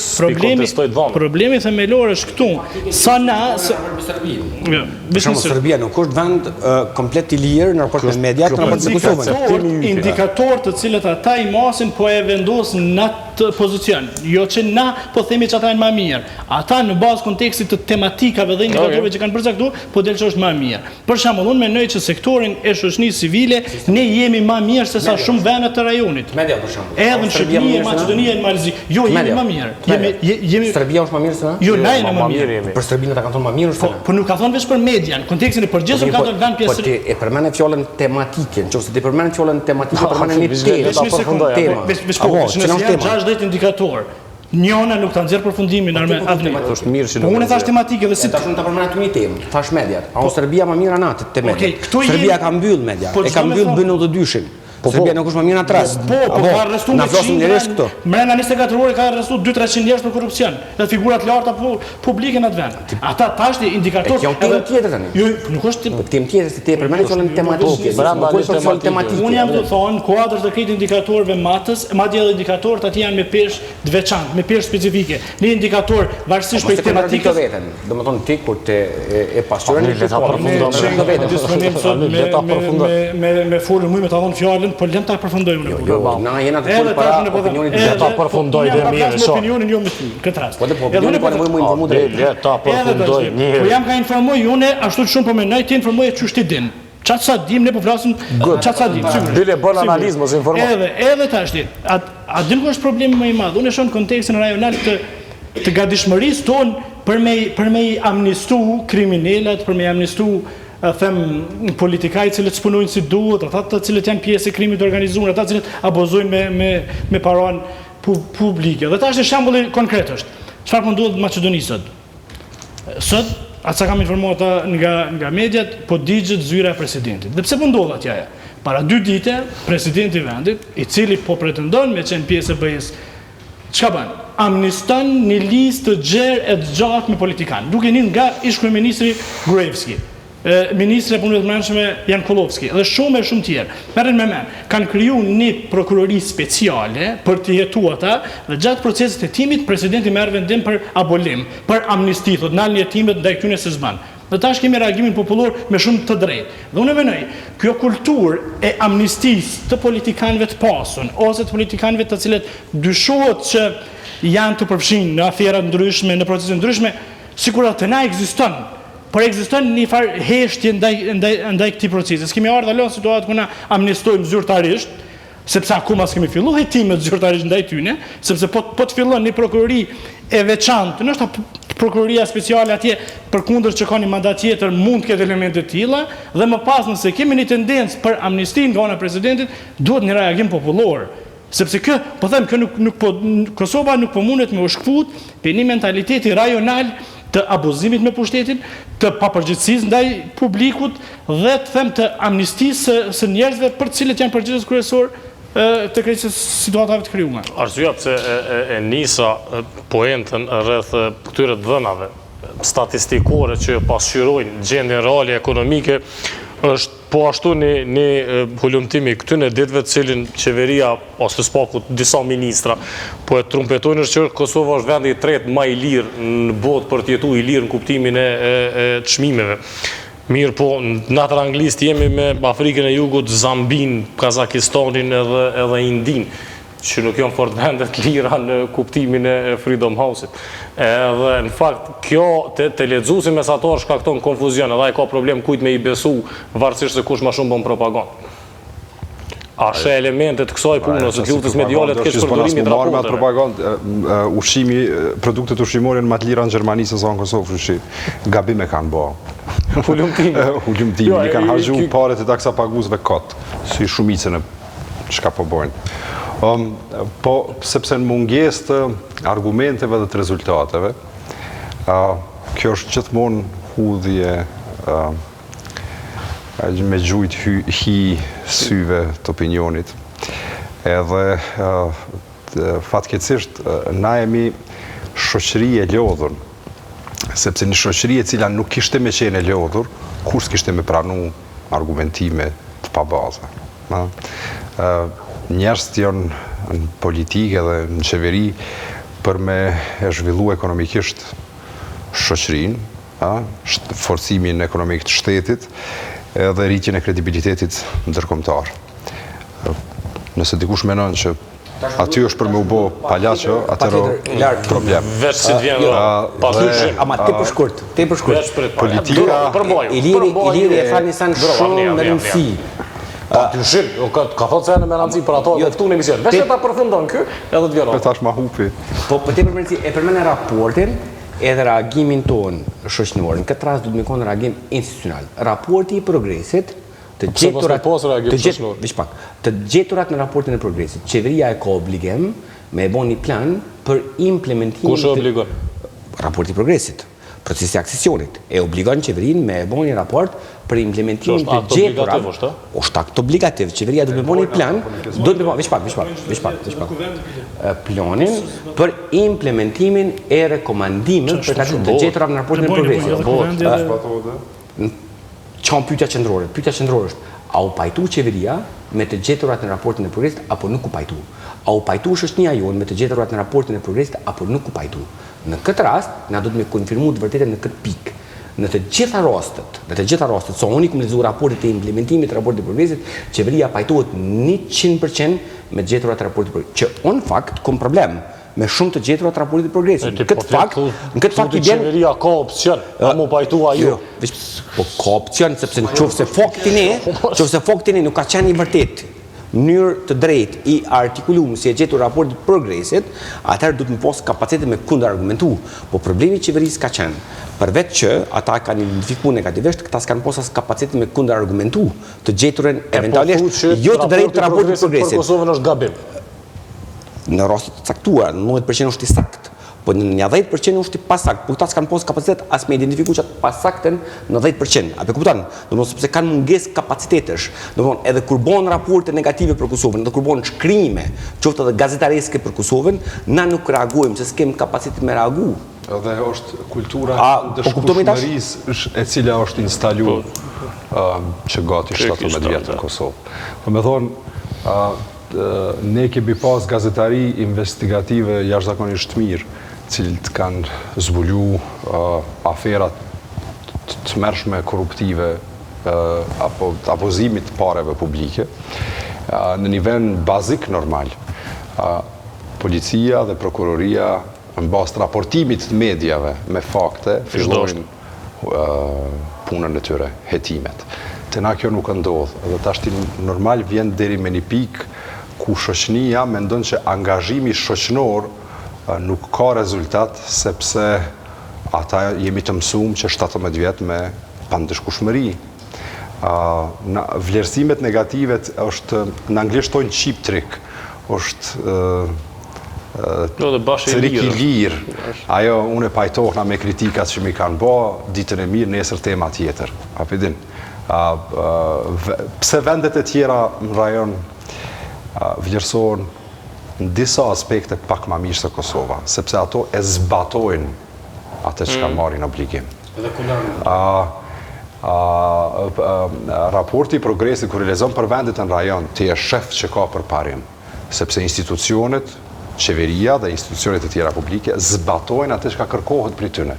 [SPEAKER 5] problemi themelor është këtu. Sa na
[SPEAKER 4] Për shembull Serbia nuk është vend komplet i lirë në raport me mediat në raport me Kosovën.
[SPEAKER 5] Indikator të cilët ata i masin po e vendosin në atë pozicion. Jo që na po themi që ata janë më mirë. Ata në bazë kontekstit të tematikave dhe indikatorëve që kanë përcaktuar, po del që është më mirë. Për shembull, unë mendoj që sektorin e shoqërisë civile ne jemi më mirë se sa shumë vende të rajonit.
[SPEAKER 4] Media për shembull.
[SPEAKER 5] Edhe në Shqipëri, Maqedonia e Malzi. Jo, jemi më mirë. Jemi
[SPEAKER 4] Serbia është më mirë se na?
[SPEAKER 5] Jo, na jemi më mirë.
[SPEAKER 4] Për Serbinë ata kanë thonë më mirë se na.
[SPEAKER 5] Po nuk ka thonë vetëm për median, kontekstin e përgjithshëm ka dhënë pjesë.
[SPEAKER 4] Po ti e përmend fjalën tematike, nëse ti përmend fjalën tematike, përmend një temë.
[SPEAKER 5] 60 indikator. Njëna nuk ta nxjerr përfundimin arme atë.
[SPEAKER 4] Është mirë që
[SPEAKER 5] po unë thash tematike dhe si
[SPEAKER 4] tash unë ta përmend aty një temë, thash mediat. A Serbia më mirë anatë te media. Serbia ka mbyll media, e ka mbyll BN22-shin. Serbia nuk është më mirë në atras.
[SPEAKER 5] Po, ka arrestuar
[SPEAKER 4] na flasim njerëz këto.
[SPEAKER 5] Mbrenda 24 ore ka arrestuar 200-300 njerëz për korrupsion, dhe figurat larta publike në atë vend. Ata tash di indikator.
[SPEAKER 4] Kjo temë tjetër tani.
[SPEAKER 5] Jo, nuk është
[SPEAKER 4] temë tjetër se ti e përmend fjalën tematike.
[SPEAKER 5] Brenda tematike. Unë jam të thonë kuadër të këtij indikatorëve matës, madje edhe indikatorët aty janë me peshë të veçantë, me peshë specifike. Në indikator varësisht prej tematikës
[SPEAKER 4] veten. Domethënë ti kur te e pasqyroni
[SPEAKER 5] me folur më me ta dhënë fjalën, po lëm ta përfundojmë në
[SPEAKER 4] punë. Na jena të folur para opinionit
[SPEAKER 5] e ta përfundoj dhe mirë shoh. Opinionin jo me ty, këtë rast.
[SPEAKER 4] Edhe unë po më informoj drejt.
[SPEAKER 1] Le ta përfundoj mirë.
[SPEAKER 5] Po jam ka informoj unë ashtu shumë po mendoj ti informoje çu ti din. Çat sa dim ne po flasim çat sa dim.
[SPEAKER 1] Bile bën analizë mos informoj.
[SPEAKER 5] Edhe tash ti, a din ku është problemi më i madh? Unë shoh kontekstin rajonal të gatishmërisë tonë për me amnistu kriminalet, për me amnistu them politikaj cilët spunojnë si duhet, ata të cilët janë pjesë e krimit të organizuar, ata cilët abuzojnë me paron publike. Dhe tash shembulli konkret është. Çfarë po ndodh në Maqedoni sot? Sot, atë kam informuar nga mediat, po digjet zyra e presidentit. Dhe pse po ndodh atje? Para 2 dite, presidenti i vendit, i cili po pretendon me qenë pjesë e BE-s, çka bën? Amniston një listë të gjerë e të gjatë me politikanë, duke nin nga ish-kryeministri Gruevski, ministri e punëve të brendshme Jankulovski dhe shumë tjerë. Merren me men, kanë krijuar një prokurori speciale për të jetuar ata dhe gjatë procesit të hetimit presidenti merr vendim për abolim, për amnisti, thotë nalni hetimet ndaj këtyre se s'ban. Dhe tash kemi reagimin popullor me shumë të drejtë. Dhe unë mendoj, kjo kulturë e amnistisë të politikanëve të pasun ose të politikanëve të cilët dyshohet që janë të përfshirë në afera ndryshme, në procese ndryshme, sigurisht të na ekziston. Por ekziston një farë heshtje ndaj këtij procesi. Kemi ardhur në situatë ku na amnistojmë zyrtarisht, sepse akoma s'kemi filluar hetimet zyrtarisht ndaj tyre, sepse po të fillon një prokurori e veçantë, ndoshta prokuroria speciale atje përkundër që ka një mandat tjetër mund të ketë elemente të tilla dhe më pas nëse kemi një tendencë për amnistin nga ana e presidentit, duhet një reagim popullor. Sepse kjo, po them, Kosova nuk po mundet me u shkput për një mentaliteti rajonal të abuzimit me pushtetin, të papërgjegjësisë ndaj publikut dhe të them të amnistisë së njerëzve për të cilët janë përgjegjës kryesor të krejtës situatave të krijuara.
[SPEAKER 1] Arsyeja pse e nisa poentën rreth këtyre dhënave statistikore që pasqyrojnë gjendjen reale ekonomike është po ashtu një hulumtimi këtyre ditëve të cilin qeveria ose s'paku disa ministra po e trumpetojnë që Kosova është vendi i tretë më i lirë në botë për të jetuar i lirë në kuptimin e çmimeve. Mirë po, në atë anglisht jemi me Afrikën e Jugut, Zambin, Kazakistanin edhe Indin, që nuk janë fort vendet lira në kuptimin e Freedom House-it. Edhe në fakt, kjo të lexuesi mesatar shkakton konfuzion, edhe ai ka problem kujt me i besu, varësisht se kush më shumë bën propagandë. A she elementet kësaj punë ose të luftës mediale të keq përdorimit të raporteve.
[SPEAKER 3] Propagandë, ushqimi, produktet ushqimore në më të lira në Gjermani se sa në Kosovë, gabim e kanë bë. Hulumtimi, i kanë harxhu paret e taksa paguzve kot, si shumicën e çka po bojnë. Po, sepse në mungesë të argumenteve dhe të rezultateve, kjo është gjithmonë hudhje me gjujt hi syve të opinionit. Edhe fatkeqësisht na jemi shoqëri e lodhur, sepse një shoqëri e cila nuk kishte me qenë e lodhur, kur s'kishte me pranu argumentime të pabaza. Njerëzit janë në politikë dhe në qeveri për me e zhvillu ekonomikisht shoqërinë, forcimin ekonomik të shtetit dhe rritjen e kredibilitetit ndërkombëtar. Nëse dikush menon që Aty është për me u bo palaqo, atëro problem.
[SPEAKER 1] Veç si të vjen
[SPEAKER 4] Ama te për shkurt.
[SPEAKER 3] Politika...
[SPEAKER 4] Iliri e tha një sanë shumë me rëndësi.
[SPEAKER 1] Dyshim, ka thot se janë me rëndësi për ato dhe këtu në emision. Veç e ta përfundon kë, edhe të vjen.
[SPEAKER 3] Tash ma hupi.
[SPEAKER 4] Po te për rëndësi, e përmene raportin edhe reagimin tonë shoqënor. Në këtë rast duhet me konë reagim institucional. Raporti i progresit të gjeturat në raportin e progresit. Qeveria e ka obligim me e bon një plan për implementimin...
[SPEAKER 1] Kush e obligon?
[SPEAKER 4] Raporti i progresit. Procesi aksesionit. E obligon qeverin me e bon një raport për implementimin të gjeturat... është akt obligativ. Qeveria duhet me bon një plan... Planin për implementimin e rekomandimit për të gjeturat në raportin e progresit. Qanë pyetja qëndrore. Pyetja qëndrore është, a u pajtu qeveria me të gjeturat në raportin e progresit, apo nuk u pajtu? A u pajtu shoqënia jonë me të gjeturat në raportin e progresit, apo nuk u pajtu? Në këtë rast, na do të me konfirmu të vërtetë në këtë pikë. Në të gjitha rastet, sa unë i kumë lezu raportit e implementimit të raportit e progresit, qeveria pajtohet 100% me të gjeturat të raportit e progresit. Që unë fakt, kom problem me shumë të gjeturat të raportit e progresit. Në këtë fakt i bjen...
[SPEAKER 1] Qeveria ka opcion, a mu pajtu a ju.
[SPEAKER 4] Po ka opcion, sepse në qofse fakti ne nuk ka qenë i vërtet, mënyrë të drejt i artikulum si e gjetur raportit progresit, atëherë du të më posë kapacitet me kundër argumentu. Po problemi qeverisë ka qenë, përveç që ata kanë identifiku negativisht, këta s'kanë posë as kapacitet me kundër argumentu të gjeturën eventualisht jo të drejt të raportit progresit.
[SPEAKER 1] Për Kosovën është gabim.
[SPEAKER 4] Në rastet të caktuar, në 90% është i sakt, po në 10% është i pasakt, po këta s'kanë posë kapacitet as me identifiku që atë pasakten në 10%. A pe kuptan? Sepse kanë munges kapacitetesh. Edhe kur bon raporte negative për Kosovën, edhe kur bon shkrime, qoftë edhe gazetareske për Kosovën, na nuk reagojmë, se s'kem kapacitet me reagu.
[SPEAKER 3] Edhe është kultura dëshkushmërisë e cila është instalu që gati 17 vjetë në Kosovë. Po me thonë, ne kemi pas gazetari investigative jashtëzakonisht mirë, cilët kanë zbulu aferat të mërshme korruptive apo apozimit pareve publike në nivel bazik normal. Policia dhe prokuroria në bazë të raportimit të mediave me fakte fillojnë punën e tyre, hetimet. Të na kjo nuk ndodhë, dhe tashti normal vjen deri me një pikë ku shoqënia mendon që angazhimi shoqënor nuk ka rezultat sepse ata jemi të mësuar që 17 vjet me pandëshkushmëri. Vlerësimet negative është në anglisht thonë cheap trick, është cërik i lirë. Ajo unë e pajtohna me kritikat që mi kanë bo, ditën e mirë, nesër tema tjetër. Pse vendet e tjera në rajon vlerësohen në disa aspekte pak ma mirë se Kosova, sepse ato e zbatojnë atë që kanë marrin obligim. Raporti i progresit kër realizon për vendet në rajon, të e shef që ka për parim, sepse institucionet, qeveria dhe institucionet e tjera publike zbatojnë atë që ka kërkohet për tyne.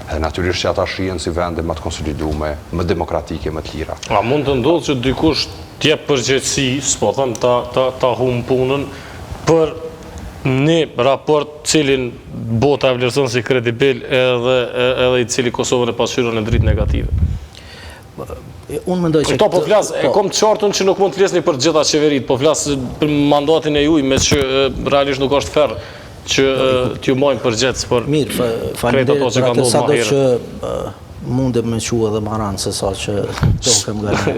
[SPEAKER 3] Edhe natyrisht që ata shihen si vende më të konsolidume, më demokratike, më të lira.
[SPEAKER 1] A mund të ndodhë që dikush t'jep përgjegjësi, s'po thënë, ta humbë punën për një raport cilin bota e vlerëson si kredibil edhe i cili Kosovën e pasqyron në dritë negative?
[SPEAKER 2] Unë mendoj që...
[SPEAKER 1] Këto po flasë, e kom të qartun që nuk mund të flasni për gjitha qeverit, po flasë për mandatin e juj, me që realisht nuk është ferë që t'ju mojnë përgjecës për krejt ato që ka ndodhë ma herë.
[SPEAKER 2] Që mundem me qua dhe maran se sa që do kem gërë.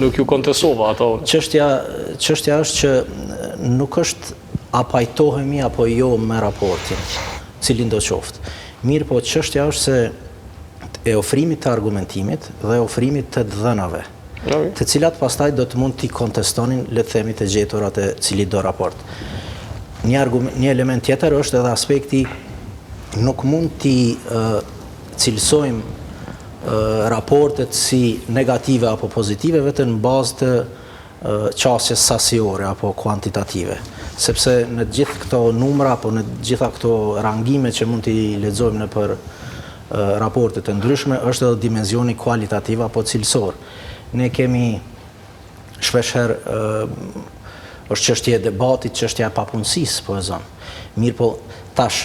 [SPEAKER 1] Nuk ju kontesova ato.
[SPEAKER 2] Qështja është që nuk është a pajtohemi apo jo me raportin, cilin do qoftë. Mirë po qështja është se e ofrimit të argumentimit dhe ofrimit të dhënave, të cilat pastaj do të mund t'i kontestonin le të themi të gjeturat e cilit do raport. Një element tjetër është edhe aspekti nuk mund t'i cilësojmë raportet si negative apo pozitive vetëm në bazë të qasjes sasiore apo kuantitative. Sepse në gjithë këto numra apo në gjitha këto rangime që mund t'i lexojmë në për raportet të ndryshme është edhe dimensioni kualitativ apo cilësor. Ne kemi shpeshher është çështja e debatit, çështja e papunësisë, po e zon. Mirë po, tash,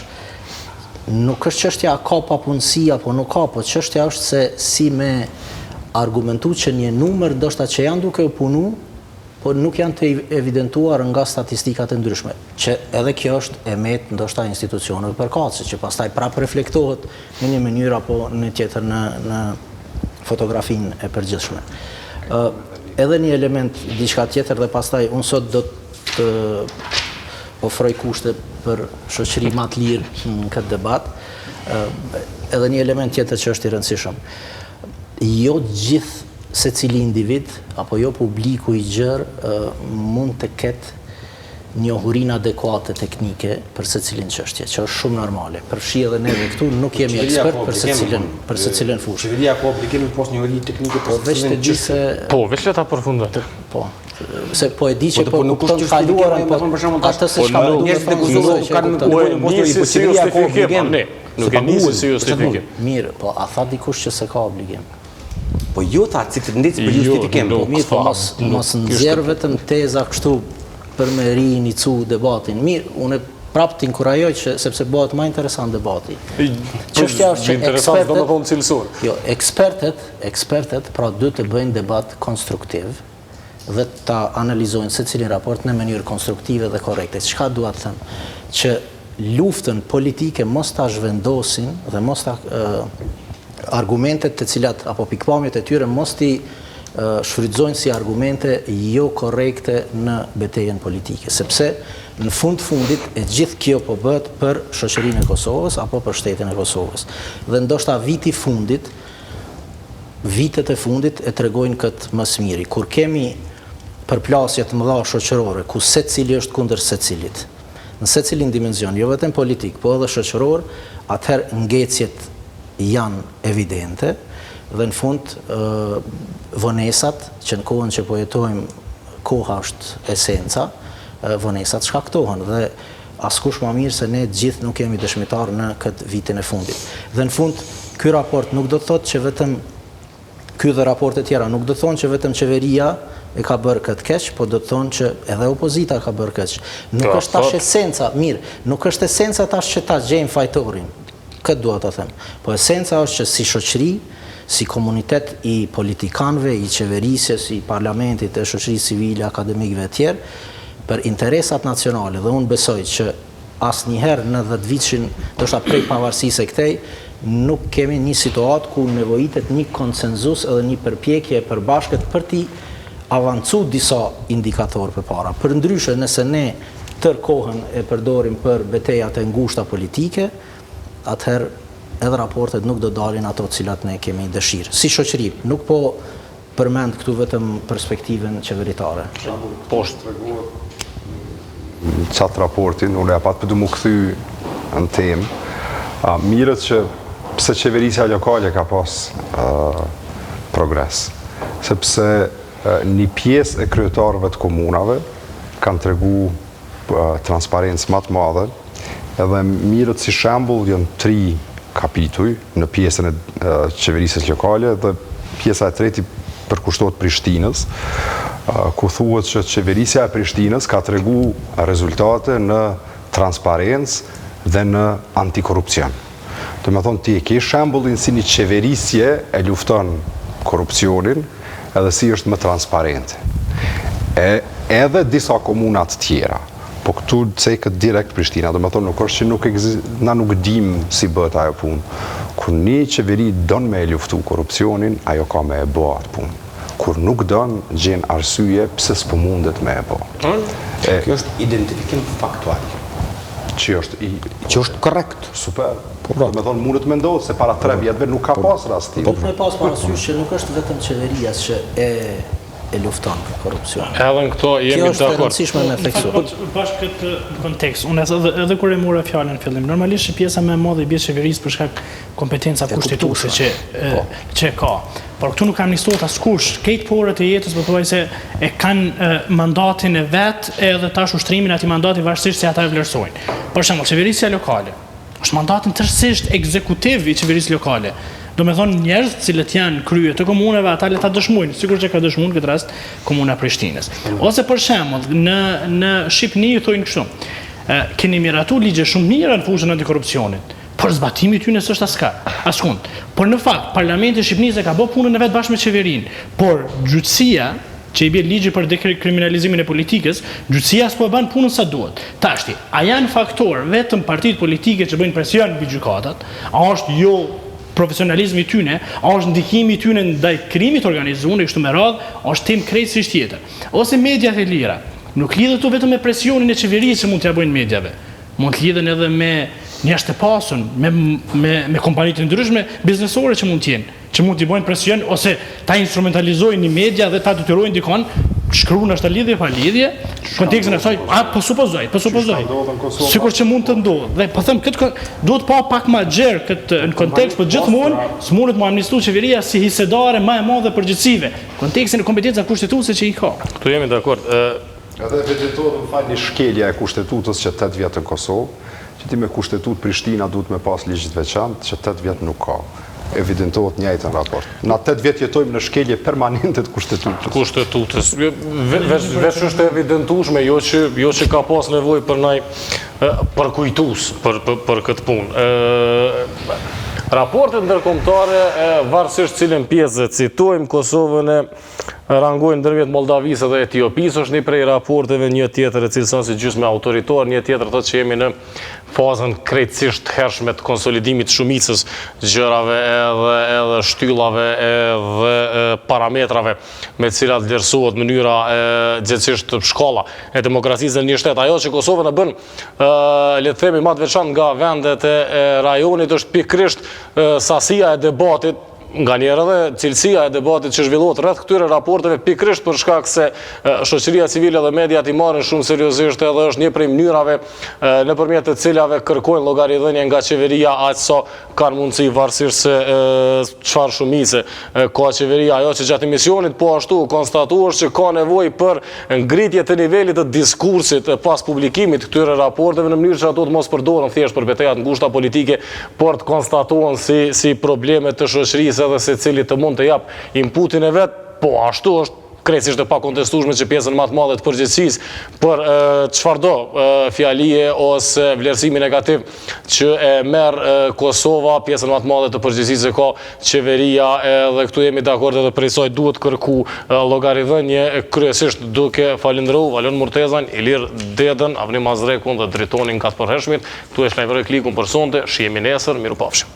[SPEAKER 2] nuk është çështja a ka papunësi apo nuk ka, po çështja është se si me argumentu që një numër ndoshta që janë duke u punu, po nuk janë të evidentuar nga statistikat e ndryshme, që edhe kjo është emet ndoshta institucioneve përkatëse, që pastaj prapë reflektohet në një mënyrë apo në tjetër në fotografinë e përgjithshme. Edhe një element diçka tjetër dhe pastaj unë sot do të ofroj kushte për shoqëri më të lirë në këtë debat. Edhe një element tjetër që është i rëndësishëm. Jo gjithë secili individ apo jo publiku i gjerë mund të ketë njohurinë adekuate teknike për secilin çështje, që është shumë normale. Përfshi edhe neve këtu nuk jemi ekspert për secilin fushë.
[SPEAKER 4] Qeveria ka obligim të posë njohuri teknike për secilin çështje.
[SPEAKER 1] Po, veç le ta përfundoj.
[SPEAKER 2] Po. Se po e di që po kupton kaluarën, po atë se çka do
[SPEAKER 4] njerëzit e Kosovës kanë
[SPEAKER 1] nuk e nisi si justifikim.
[SPEAKER 2] Mirë, po a tha dikush që se ka obligim?
[SPEAKER 4] Po jo tha si të ndicë për justifikim.
[SPEAKER 2] Po mirë, po mos nxjerr vetëm teza kështu për me rinicu debatin. Mirë, unë prapë t'inkurajoj që sepse bëhet më interesant debati. Çështja është që ekspertet pra duhet të bëjnë debat konstruktiv dhe ta analizojnë secilin raport në mënyrë konstruktive dhe korrekte. Çka dua të them? Që luftën politike mos ta zhvendosin dhe mos ta argumentet të cilat apo pikpamjet e tyre mos ti shfrytëzojnë si argumente jo korrekte në betejën politike, sepse në fundit e gjithë kjo po bëhet për shoqërinë e Kosovës apo për shtetin e Kosovës. Dhe ndoshta vitet e fundit e tregojnë këtë më së miri. Kur kemi përplasje të mëdha shoqërore ku secili është kundër secilit, në secilin dimension, jo vetëm politik, po edhe shoqëror, atëherë ngecjet janë evidente dhe në fund vonesat, që në kohën që po jetojmë, koha është esenca, vonesat shkaktohen dhe askush më mirë se ne gjithë nuk jemi dëshmitar në këtë vitin e fundit. Dhe në fund, ky raport nuk do të thotë që vetëm ky dhe raportet tjera nuk do të thonë që vetëm qeveria e ka bërë këtë keq, po do të thonë që edhe opozita ka bërë keq. Nuk është tash esenca, mirë, nuk është esenca tash që ta gjejmë fajtorin. Këtë dua të them. Po esenca është që si shoqëri, si komunitet i politikanëve, i qeverisjes, i parlamentit, e shoqërisë civile, akademikëve e tjerë, për interesat nacionale, dhe unë besoj që asnjëherë në 10 vitin, ndoshta prej pavarësisë e këtej, nuk kemi një situatë ku nevojitet një konsenzus edhe një përpjekje e përbashkët për t'i avancu disa indikatorë përpara. Përndryshe, nëse ne tërë kohën e përdorim për betejat e ngushta politike, atëherë edhe raportet nuk do dalin ato cilat ne kemi dëshirë. Si shoqëri, nuk po përmend këtu vetëm perspektivën qeveritare.
[SPEAKER 1] Poshtë.
[SPEAKER 3] Qatë raportin, unë e patë për du mu këthy në temë, mirët që pse qeverisja lokale ka pas progres, sepse një pjesë e kryetarëve të komunave kanë tregu transparencë më të madhe, edhe mirët si shembull janë 3 kapituj në pjesën e qeverisjes lokale dhe pjesa e treti përkushtohet Prishtinës, ku thuhet që qeverisja e Prishtinës ka tregu rezultate në transparencë dhe në antikorrupcion. Do me thonë ti e ke shembullin si një qeverisje e lufton korrupsionin edhe si është më transparente. Edhe disa komunat tjera, po këtu cekët direkt Prishtina, do me thonë nuk është që na nuk dim si bëhet ajo punë. Kur një qeveri don me e luftu korrupsionin, ajo ka me e bë atë punë. Kur nuk don, gjen arsye pse s'po mundet me e bë.
[SPEAKER 4] Kjo është identifikim faktual.
[SPEAKER 3] Që është
[SPEAKER 4] korrekt.
[SPEAKER 3] Super. Do me thonë mundet me ndodhë se para 3 vjetëve nuk ka pas rastim.
[SPEAKER 2] Nuk me pas parasysh që nuk është vetëm qeveria që e lufton korrupsion.
[SPEAKER 1] Edhe në këto jemi dakord.
[SPEAKER 2] Kjo është e rëndësishme me theksu.
[SPEAKER 5] Bashkë këtë kontekst, unë edhe kur e mora fjalën në fillim, normalisht që pjesa më e madhe e bie qeverisë për shkak kompetenca kushtetuese që ka. Por këtu nuk kam nisur askush, këtë porët e jetës pothuajse e kanë mandatin e vet edhe tash ushtrimin atij mandati varësisht se ata e vlerësojnë. Për shembull, qeverisja lokale është mandatin tërësisht ekzekutiv i qeverisë lokale. Do me thonë njerëz cilët janë krye të komuneve, ata le ta dëshmojnë, sikur që ka dëshmuar këtë rast komuna Prishtinës. Ose për shembull, në Shqipëni thonë kështu. Keni miratu ligje shumë mira në fushën e antikorrupsionit, por zbatimi i tyre s'është askund. Por në fakt, Parlamenti i Shqipërisë ka bërë punën e vet bashkë me qeverinë, por gjyqësia që i bie ligji për dekriminalizimin e politikës, gjyqësia s'po e bën punën sa duhet. Tashti, a janë faktor vetëm partitë politike që bëjnë presion mbi gjykatat, a është jo profesionalizmi i tyre, a është ndikimi i tyre ndaj krimit organizuar e kështu me radhë, është temë krejtësisht tjetër. Ose mediat e lira, nuk lidhet vetëm me presionin e qeverisë që mund t'ia bëjnë mediave, mund të lidhen edhe me njerëz të pasur, me kompanitë ndryshme biznesore që mund t'jenë, që mund t'i bëjnë presion ose ta instrumentalizojnë një media dhe ta detyrojnë dikon shkruan është lidhje pa lidhje, kontekstin e saj, po supozoj. Sikur që mund të ndodhë. Dhe po them këtë duhet pa pak më gjerë këtë në kontekst, por gjithmonë s'mundet më amnistu qeveria si hisedare më e madhe përgjithësive, kontekstin e kompetencave kushtetuese që i ka.
[SPEAKER 1] Këtu jemi dakord.
[SPEAKER 3] Edhe vegjetohet më fal një shkelja e kushtetutës që 8 vjet në Kosovë, që ti me kushtetut Prishtina duhet me pas ligj të veçantë që 8 vjet nuk ka. Evidentohet njëjtën raport. Na 8 vjet jetojmë në shkelje permanente të
[SPEAKER 1] kushtetutës. Veç është evidentueshme, jo që ka pas nevojë për përkujtues për këtë punë. Raportet ndërkombëtare, varësisht cilën pjesë citojmë, Kosovën e rangojnë ndërmjet Moldavisë dhe Etiopisë, është një prej raporteve, një tjetër e cilëson si gjysmë autoritar, një tjetër thotë që jemi në fazën krejtësisht hershme të konsolidimit shumicës gjërave edhe shtyllave edhe parametrave me cilat vlerësohet mënyra gjithësisht shkolla e demokracisë në një shtet. Ajo që Kosovën e bën, le të themi më të veçantë nga vendet e rajonit, është pikërisht sasia e debatit, nga njerë edhe cilësia e debatit që zhvillohet rreth këtyre raporteve, pikërisht për shkak se shoqëria civile dhe mediat i marrin shumë seriozisht, edhe është një prej mënyrave nëpërmjet të cilave kërkojnë llogaridhënie nga qeveria, aq sa kanë mundësi varësisht se çfarë shumice ka qeveria. Ajo që gjatë emisionit po ashtu konstatuar që ka nevojë për ngritje të nivelit të diskursit pas publikimit të këtyre raporteve në mënyrë që ato të mos përdoren thjesht për betejat ngushta politike, por të konstatuan si probleme të shoqërisë edhe se cili të mund të jap inputin e vet, po ashtu është krejtësisht e pakontestueshme që pjesën më të madhe të përgjegjësisë për çfarëdo fjalie ose vlerësimi negativ që e merr Kosova, pjesën më të madhe të përgjegjësisë ka qeveria, edhe këtu jemi dakord edhe prej saj duhet kërku llogaridhënie, kryesisht duke falendëruar Valon Murtezan, Ilir Dedën, Avni Mazrekun dhe drejtonin katë përhershmit. Këtu e shkëlqyroj klikun për sonte, shihemi nesër, mirupafshim.